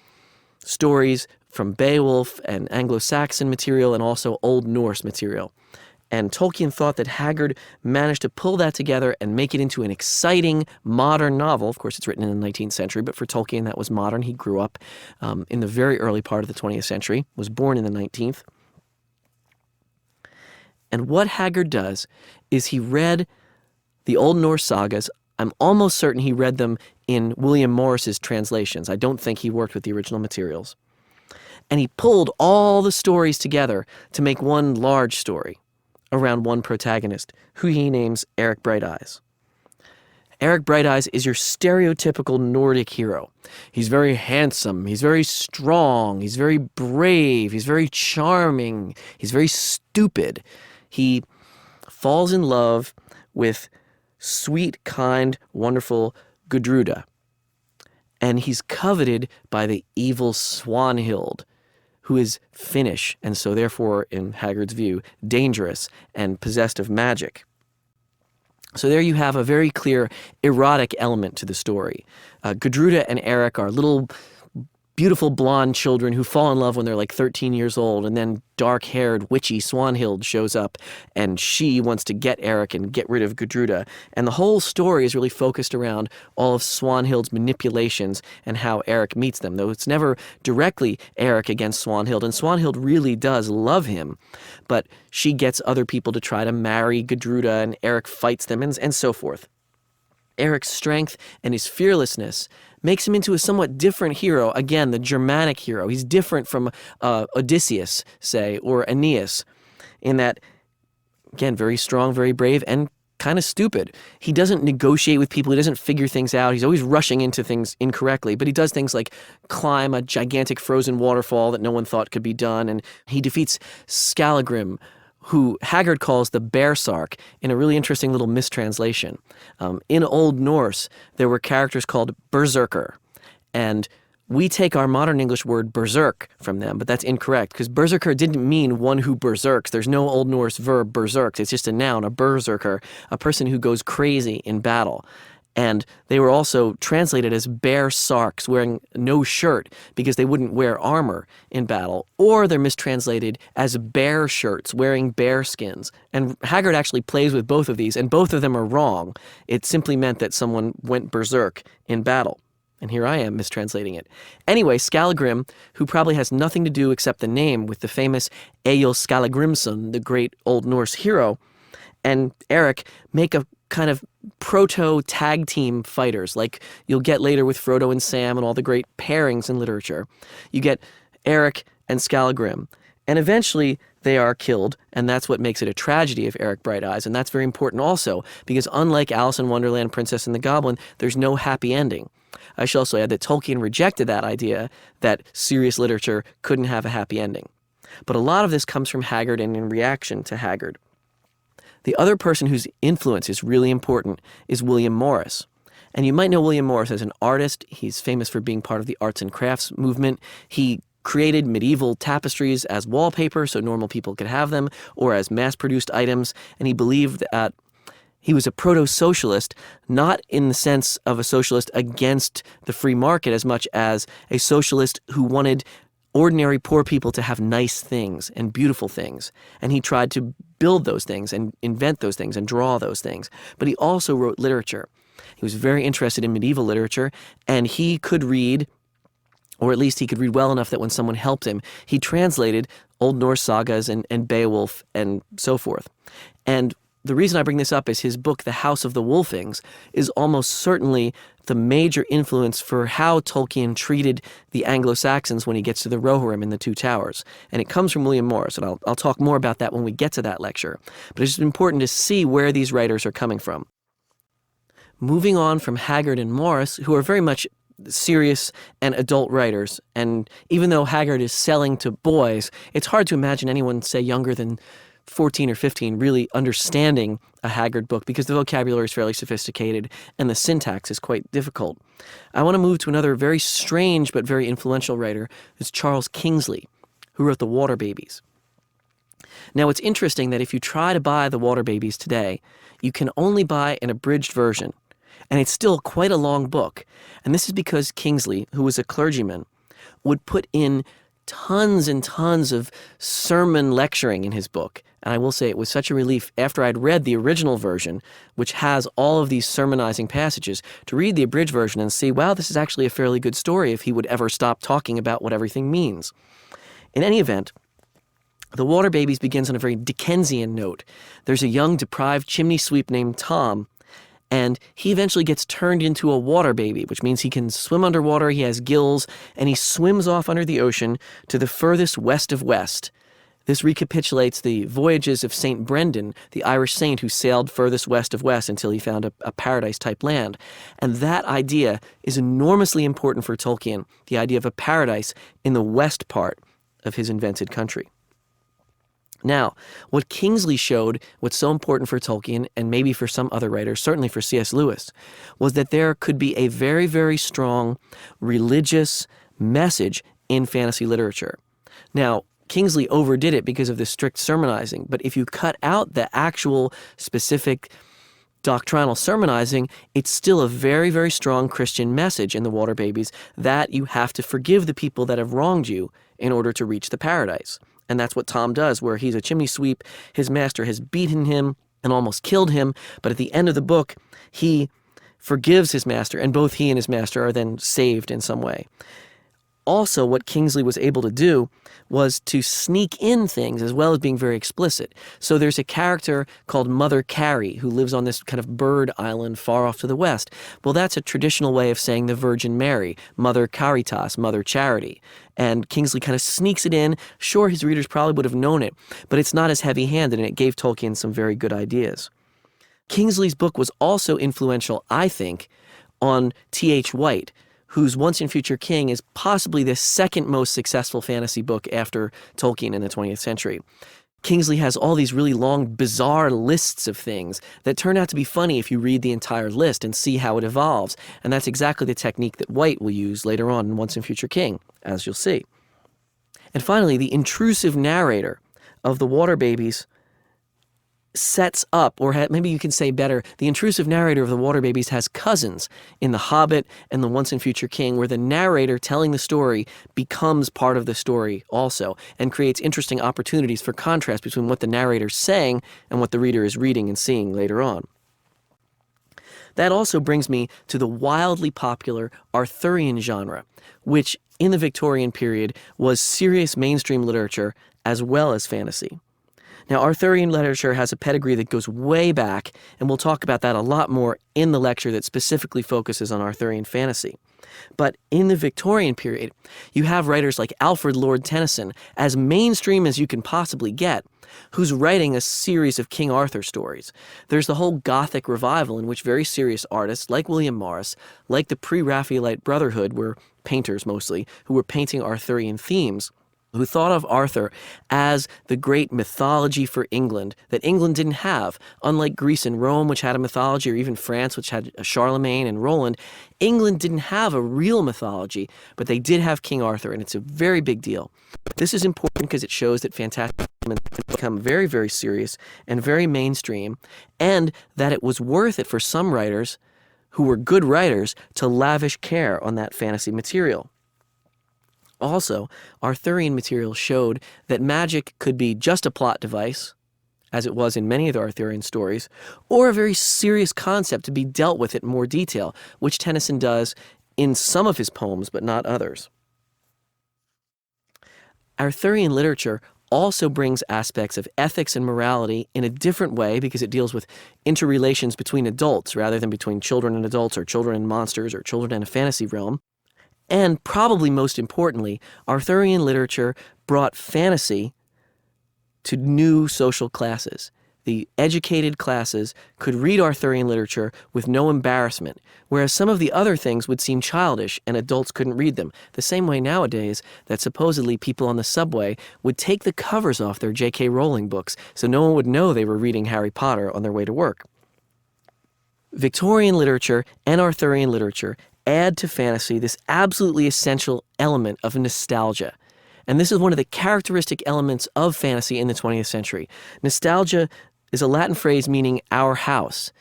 stories from Beowulf and Anglo-Saxon material and also Old Norse material. And Tolkien thought that Haggard managed to pull that together and make it into an exciting modern novel. Of course, it's written in the 19th century, but for Tolkien, that was modern. He grew up in the very early part of the 20th century, was born in the 19th. And what Haggard does is he read the Old Norse sagas. I'm almost certain he read them in William Morris's translations. I don't think he worked with the original materials. And he pulled all the stories together to make one large story around one protagonist, who he names Eric Bright Eyes. Eric Bright Eyes is your stereotypical Nordic hero. He's very handsome, he's very strong, he's very brave, he's very charming, he's very stupid. He falls in love with sweet, kind, wonderful Gudruda. And he's coveted by the evil Swanhild, who is Finnish, and so therefore, in Haggard's view, dangerous and possessed of magic. So there you have a very clear erotic element to the story. Gudruda and Eric are little beautiful blonde children who fall in love when they're like 13 years old, and then dark-haired, witchy Swanhild shows up, and she wants to get Eric and get rid of Gudruda. And the whole story is really focused around all of Swanhild's manipulations and how Eric meets them, though it's never directly Eric against Swanhild, and Swanhild really does love him, but she gets other people to try to marry Gudruda, and Eric fights them, and so forth. Eric's strength and his fearlessness makes him into a somewhat different hero, again, the Germanic hero. He's different from Odysseus, say, or Aeneas, in that, again, very strong, very brave, and kind of stupid. He doesn't negotiate with people. He doesn't figure things out. He's always rushing into things incorrectly, but he does things like climb a gigantic frozen waterfall that no one thought could be done, and he defeats Skallagrim, who Haggard calls the Bearsark, in a really interesting little mistranslation. In Old Norse, there were characters called berserker, and we take our modern English word berserk from them, but that's incorrect, because berserker didn't mean one who berserks. There's no Old Norse verb berserks. It's just a noun, a berserker, a person who goes crazy in battle. And they were also translated as bear sarks, wearing no shirt because they wouldn't wear armor in battle. Or they're mistranslated as bear shirts, wearing bear skins. And Haggard actually plays with both of these, and both of them are wrong. It simply meant that someone went berserk in battle. And here I am mistranslating it. Anyway, Skallagrim, who probably has nothing to do except the name with the famous Egil Skallagrimsson, the great Old Norse hero, and Eric make a kind of proto-tag team fighters, like you'll get later with Frodo and Sam and all the great pairings in literature. You get Eric and Skallagrim, and eventually they are killed, and that's what makes it a tragedy of Eric Bright Eyes, and that's very important also, because unlike Alice in Wonderland, Princess and the Goblin, there's no happy ending. I should also add that Tolkien rejected that idea that serious literature couldn't have a happy ending. But a lot of this comes from Haggard and in reaction to Haggard. The other person whose influence is really important is William Morris. And you might know William Morris as an artist. He's famous for being part of the arts and crafts movement. He created medieval tapestries as wallpaper so normal people could have them, or as mass-produced items. And he believed that he was a proto-socialist, not in the sense of a socialist against the free market as much as a socialist who wanted ordinary poor people to have nice things and beautiful things. And he tried to build those things and invent those things and draw those things. But he also wrote literature. He was very interested in medieval literature, and he could read, or at least he could read well enough that when someone helped him, he translated Old Norse sagas and Beowulf and so forth. And the reason I bring this up is his book, The House of the Wolfings, is almost certainly the major influence for how Tolkien treated the Anglo-Saxons when he gets to the Rohirrim in the Two Towers. And it comes from William Morris, and I'll talk more about that when we get to that lecture. But it's just important to see where these writers are coming from. Moving on from Haggard and Morris, who are very much serious and adult writers, and even though Haggard is selling to boys, it's hard to imagine anyone, say, younger than 14 or 15 really understanding a Haggard book because the vocabulary is fairly sophisticated and the syntax is quite difficult. I want to move to another very strange but very influential writer, who's Charles Kingsley, who who wrote The Water Babies. Now, it's interesting that if you try to buy The Water Babies today, you can only buy an abridged version, and it's still quite a long book. And this is because Kingsley, who was a clergyman, would put in tons and tons of sermon lecturing in his book. And I will say it was such a relief after I'd read the original version, which has all of these sermonizing passages, to read the abridged version and see, wow, this is actually a fairly good story if he would ever stop talking about what everything means. In any event, The Water Babies begins on a very Dickensian note. There's a young, deprived chimney sweep named Tom, and he eventually gets turned into a water baby, which means he can swim underwater, he has gills, and he swims off under the ocean to the furthest west of west. This recapitulates the voyages of St. Brendan, the Irish saint who sailed furthest west of west until he found a paradise-type land. And that idea is enormously important for Tolkien, the idea of a paradise in the west part of his invented country. Now, what Kingsley showed, what's so important for Tolkien, and maybe for some other writers, certainly for C.S. Lewis, was that there could be a very, very strong religious message in fantasy literature. Now, Kingsley overdid it because of the strict sermonizing, but if you cut out the actual specific doctrinal sermonizing, it's still a very, very strong Christian message in The Water Babies that you have to forgive the people that have wronged you in order to reach the paradise. And that's what Tom does, where he's a chimney sweep. His master has beaten him and almost killed him. But at the end of the book, he forgives his master, and both he and his master are then saved in some way. Also, what Kingsley was able to do was to sneak in things as well as being very explicit. So there's a character called Mother Carey who lives on this kind of bird island far off to the west. Well, that's a traditional way of saying the Virgin Mary, Mother Caritas, Mother Charity. And Kingsley kind of sneaks it in. Sure, his readers probably would have known it, but it's not as heavy-handed, and it gave Tolkien some very good ideas. Kingsley's book was also influential, I think, on T.H. White, whose Once and Future King is possibly the second most successful fantasy book after Tolkien in the 20th century. Kingsley has all these really long, bizarre lists of things that turn out to be funny if you read the entire list and see how it evolves. And that's exactly the technique that White will use later on in Once and Future King, as you'll see. And finally, the intrusive narrator of The Water Babies sets up, or maybe you can say better, the intrusive narrator of The Water Babies has cousins in The Hobbit and The Once and Future King, where the narrator telling the story becomes part of the story also, and creates interesting opportunities for contrast between what the narrator's saying and what the reader is reading and seeing later on. That also brings me to the wildly popular Arthurian genre, which in the Victorian period was serious mainstream literature as well as fantasy. Now, Arthurian literature has a pedigree that goes way back, and we'll talk about that a lot more in the lecture that specifically focuses on Arthurian fantasy. But in the Victorian period, you have writers like Alfred Lord Tennyson, as mainstream as you can possibly get, who's writing a series of King Arthur stories. There's the whole Gothic revival in which very serious artists like William Morris, like the pre-Raphaelite Brotherhood, were painters mostly, who were painting Arthurian themes, who thought of Arthur as the great mythology for England that England didn't have. Unlike Greece and Rome, which had a mythology, or even France, which had Charlemagne and Roland, England didn't have a real mythology, but they did have King Arthur, and it's a very big deal. This is important because it shows that fantasy can become very, very serious and very mainstream, and that it was worth it for some writers who were good writers to lavish care on that fantasy material. Also, Arthurian material showed that magic could be just a plot device, as it was in many of the Arthurian stories, or a very serious concept to be dealt with in more detail, which Tennyson does in some of his poems, but not others. Arthurian literature also brings aspects of ethics and morality in a different way because it deals with interrelations between adults rather than between children and adults, or children and monsters, or children in a fantasy realm. And probably most importantly, Arthurian literature brought fantasy to new social classes. The educated classes could read Arthurian literature with no embarrassment, whereas some of the other things would seem childish and adults couldn't read them. The same way nowadays that supposedly people on the subway would take the covers off their J.K. Rowling books so no one would know they were reading Harry Potter on their way to work. Victorian literature and Arthurian literature add to fantasy this absolutely essential element of nostalgia. And this is one of the characteristic elements of fantasy in the 20th century. Nostalgia is a Latin phrase meaning our house.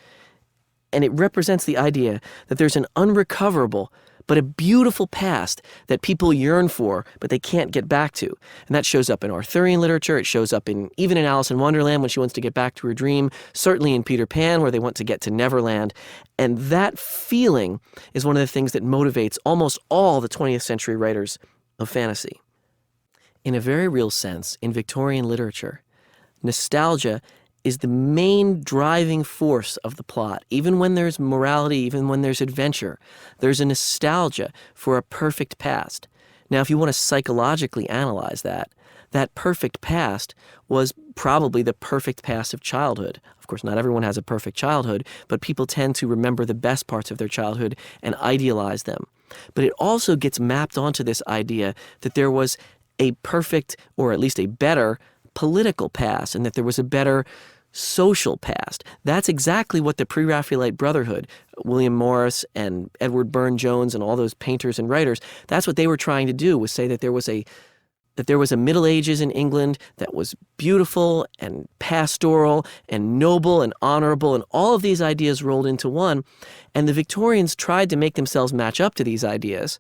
And it represents the idea that there's an unrecoverable but a beautiful past that people yearn for, but they can't get back to. And that shows up in Arthurian literature. It shows up even in Alice in Wonderland when she wants to get back to her dream, certainly in Peter Pan where they want to get to Neverland. And that feeling is one of the things that motivates almost all the 20th century writers of fantasy. In a very real sense, in Victorian literature, nostalgia is the main driving force of the plot. Even when there's morality, even when there's adventure, there's a nostalgia for a perfect past. Now, if you want to psychologically analyze that perfect past was probably the perfect past of childhood. Of course, not everyone has a perfect childhood, but people tend to remember the best parts of their childhood and idealize them. But it also gets mapped onto this idea that there was a perfect, or at least a better, political past, and that there was a better social past. That's exactly what the Pre-Raphaelite Brotherhood, William Morris and Edward Burne-Jones and all those painters and writers, that's what they were trying to do, was say that there was a Middle Ages in England that was beautiful and pastoral and noble and honorable, and all of these ideas rolled into one. And the Victorians tried to make themselves match up to these ideas.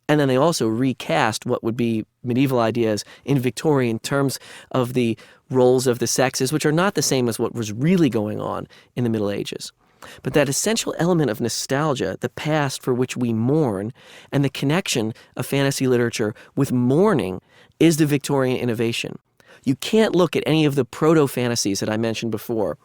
And then they also recast what would be medieval ideas in Victorian terms of the roles of the sexes, which are not the same as what was really going on in the Middle Ages. But that essential element of nostalgia, the past for which we mourn, and the connection of fantasy literature with mourning is the Victorian innovation. You can't look at any of the proto-fantasies that I mentioned before,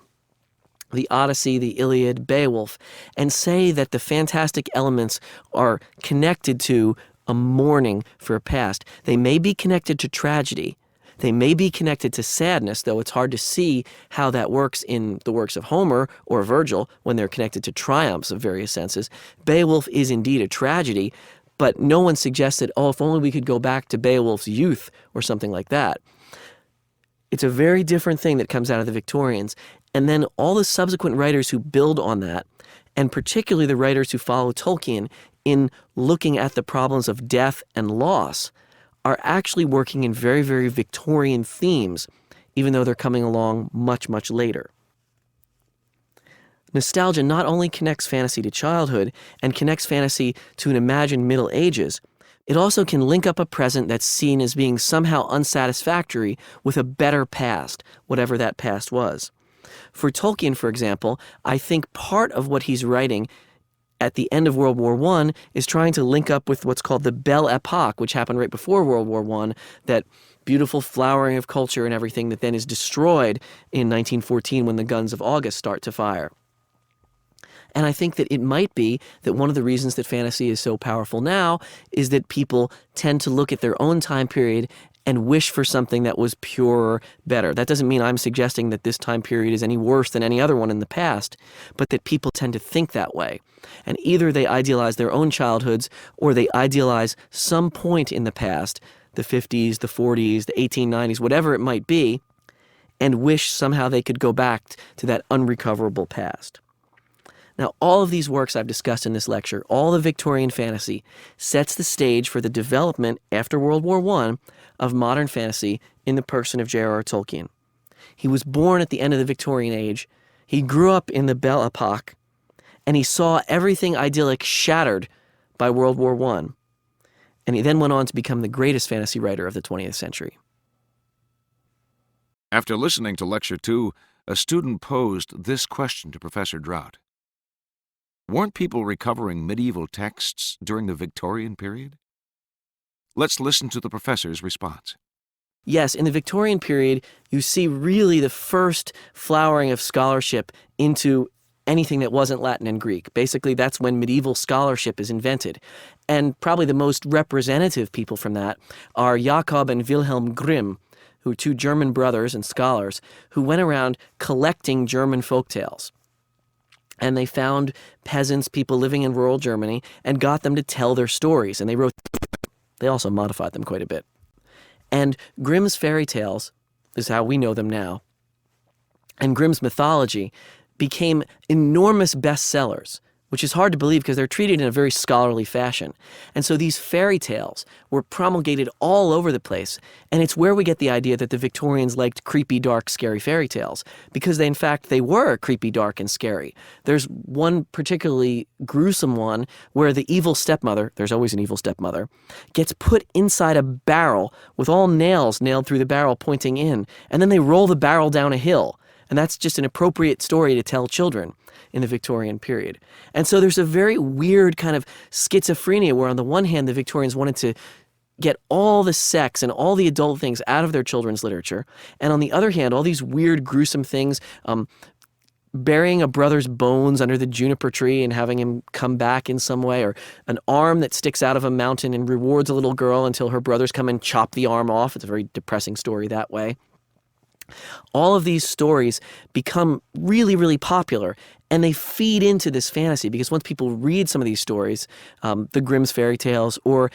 the Odyssey, the Iliad, Beowulf, and say that the fantastic elements are connected to a mourning for a past. They may be connected to tragedy. They may be connected to sadness, though it's hard to see how that works in the works of Homer or Virgil when they're connected to triumphs of various senses. Beowulf is indeed a tragedy, but no one suggested, oh, if only we could go back to Beowulf's youth or something like that. It's a very different thing that comes out of the Victorians. And then all the subsequent writers who build on that, and particularly the writers who follow Tolkien in looking at the problems of death and loss, are actually working in very, very Victorian themes, even though they're coming along much, much later. Nostalgia not only connects fantasy to childhood and connects fantasy to an imagined Middle Ages, it also can link up a present that's seen as being somehow unsatisfactory with a better past, whatever that past was. For Tolkien, for example, I think part of what he's writing at the end of World War I is trying to link up with what's called the Belle Epoque, which happened right before World War I, that beautiful flowering of culture and everything that then is destroyed in 1914 when the guns of August start to fire. And I think that it might be that one of the reasons that fantasy is so powerful now is that people tend to look at their own time period and wish for something that was purer, better. That doesn't mean I'm suggesting that this time period is any worse than any other one in the past, but that people tend to think that way. And either they idealize their own childhoods or they idealize some point in the past, the 50s, the 40s, the 1890s, whatever it might be, and wish somehow they could go back to that unrecoverable past. Now, all of these works I've discussed in this lecture, all the Victorian fantasy, sets the stage for the development after World War I of modern fantasy in the person of J.R.R. Tolkien. He was born at the end of the Victorian age. He grew up in the Belle Epoque, and he saw everything idyllic shattered by World War I. And he then went on to become the greatest fantasy writer of the 20th century. After listening to Lecture 2, a student posed this question to Professor Drought. Weren't people recovering medieval texts during the Victorian period? Let's listen to the professor's response. Yes, in the Victorian period, you see really the first flowering of scholarship into anything that wasn't Latin and Greek. Basically, that's when medieval scholarship is invented. And probably the most representative people from that are Jakob and Wilhelm Grimm, who are two German brothers and scholars who went around collecting German folktales. And they found peasants, people living in rural Germany, and got them to tell their stories. And they also modified them quite a bit. And Grimm's fairy tales is how we know them now. And Grimm's mythology became enormous bestsellers which is hard to believe because they're treated in a very scholarly fashion. And so these fairy tales were promulgated all over the place, and it's where we get the idea that the Victorians liked creepy, dark, scary fairy tales, because in fact they were creepy, dark, and scary. There's one particularly gruesome one where the evil stepmother, there's always an evil stepmother, gets put inside a barrel with all nails nailed through the barrel pointing in, and then they roll the barrel down a hill. And that's just an appropriate story to tell children in the Victorian period. And so there's a very weird kind of schizophrenia where on the one hand the Victorians wanted to get all the sex and all the adult things out of their children's literature, and on the other hand all these weird gruesome things, burying a brother's bones under the juniper tree and having him come back in some way, or an arm that sticks out of a mountain and rewards a little girl until her brothers come and chop the arm off. It's a very depressing story that way. All of these stories become really, really popular, and they feed into this fantasy because once people read some of these stories, the Grimm's fairy tales, or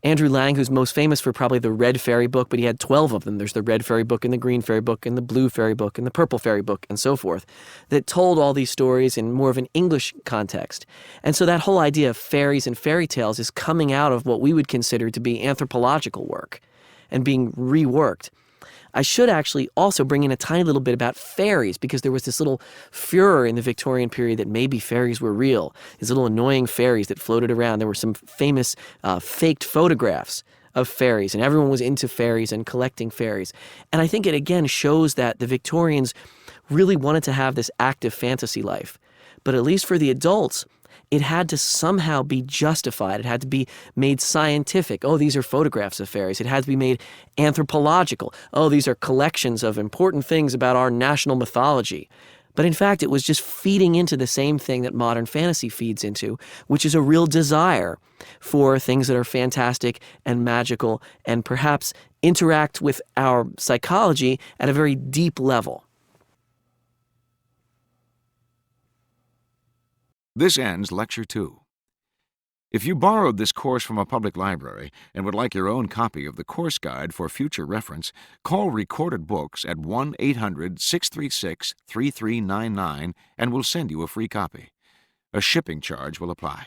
Andrew Lang, who's most famous for probably the Red Fairy Book, but he had 12 of them. There's the Red Fairy Book and the Green Fairy Book and the Blue Fairy Book and the Purple Fairy Book and so forth, that told all these stories in more of an English context. And so that whole idea of fairies and fairy tales is coming out of what we would consider to be anthropological work and being reworked. I should actually also bring in a tiny little bit about fairies, because there was this little furor in the Victorian period that maybe fairies were real. These little annoying fairies that floated around. There were some famous faked photographs of fairies, and everyone was into fairies and collecting fairies. And I think it again shows that the Victorians really wanted to have this active fantasy life. But at least for the adults, it had to somehow be justified. It had to be made scientific. Oh, these are photographs of fairies. It had to be made anthropological. Oh, these are collections of important things about our national mythology. But in fact, it was just feeding into the same thing that modern fantasy feeds into, which is a real desire for things that are fantastic and magical and perhaps interact with our psychology at a very deep level. This ends Lecture 2. If you borrowed this course from a public library and would like your own copy of the course guide for future reference, call Recorded Books at 1-800-636-3399 and we'll send you a free copy. A shipping charge will apply.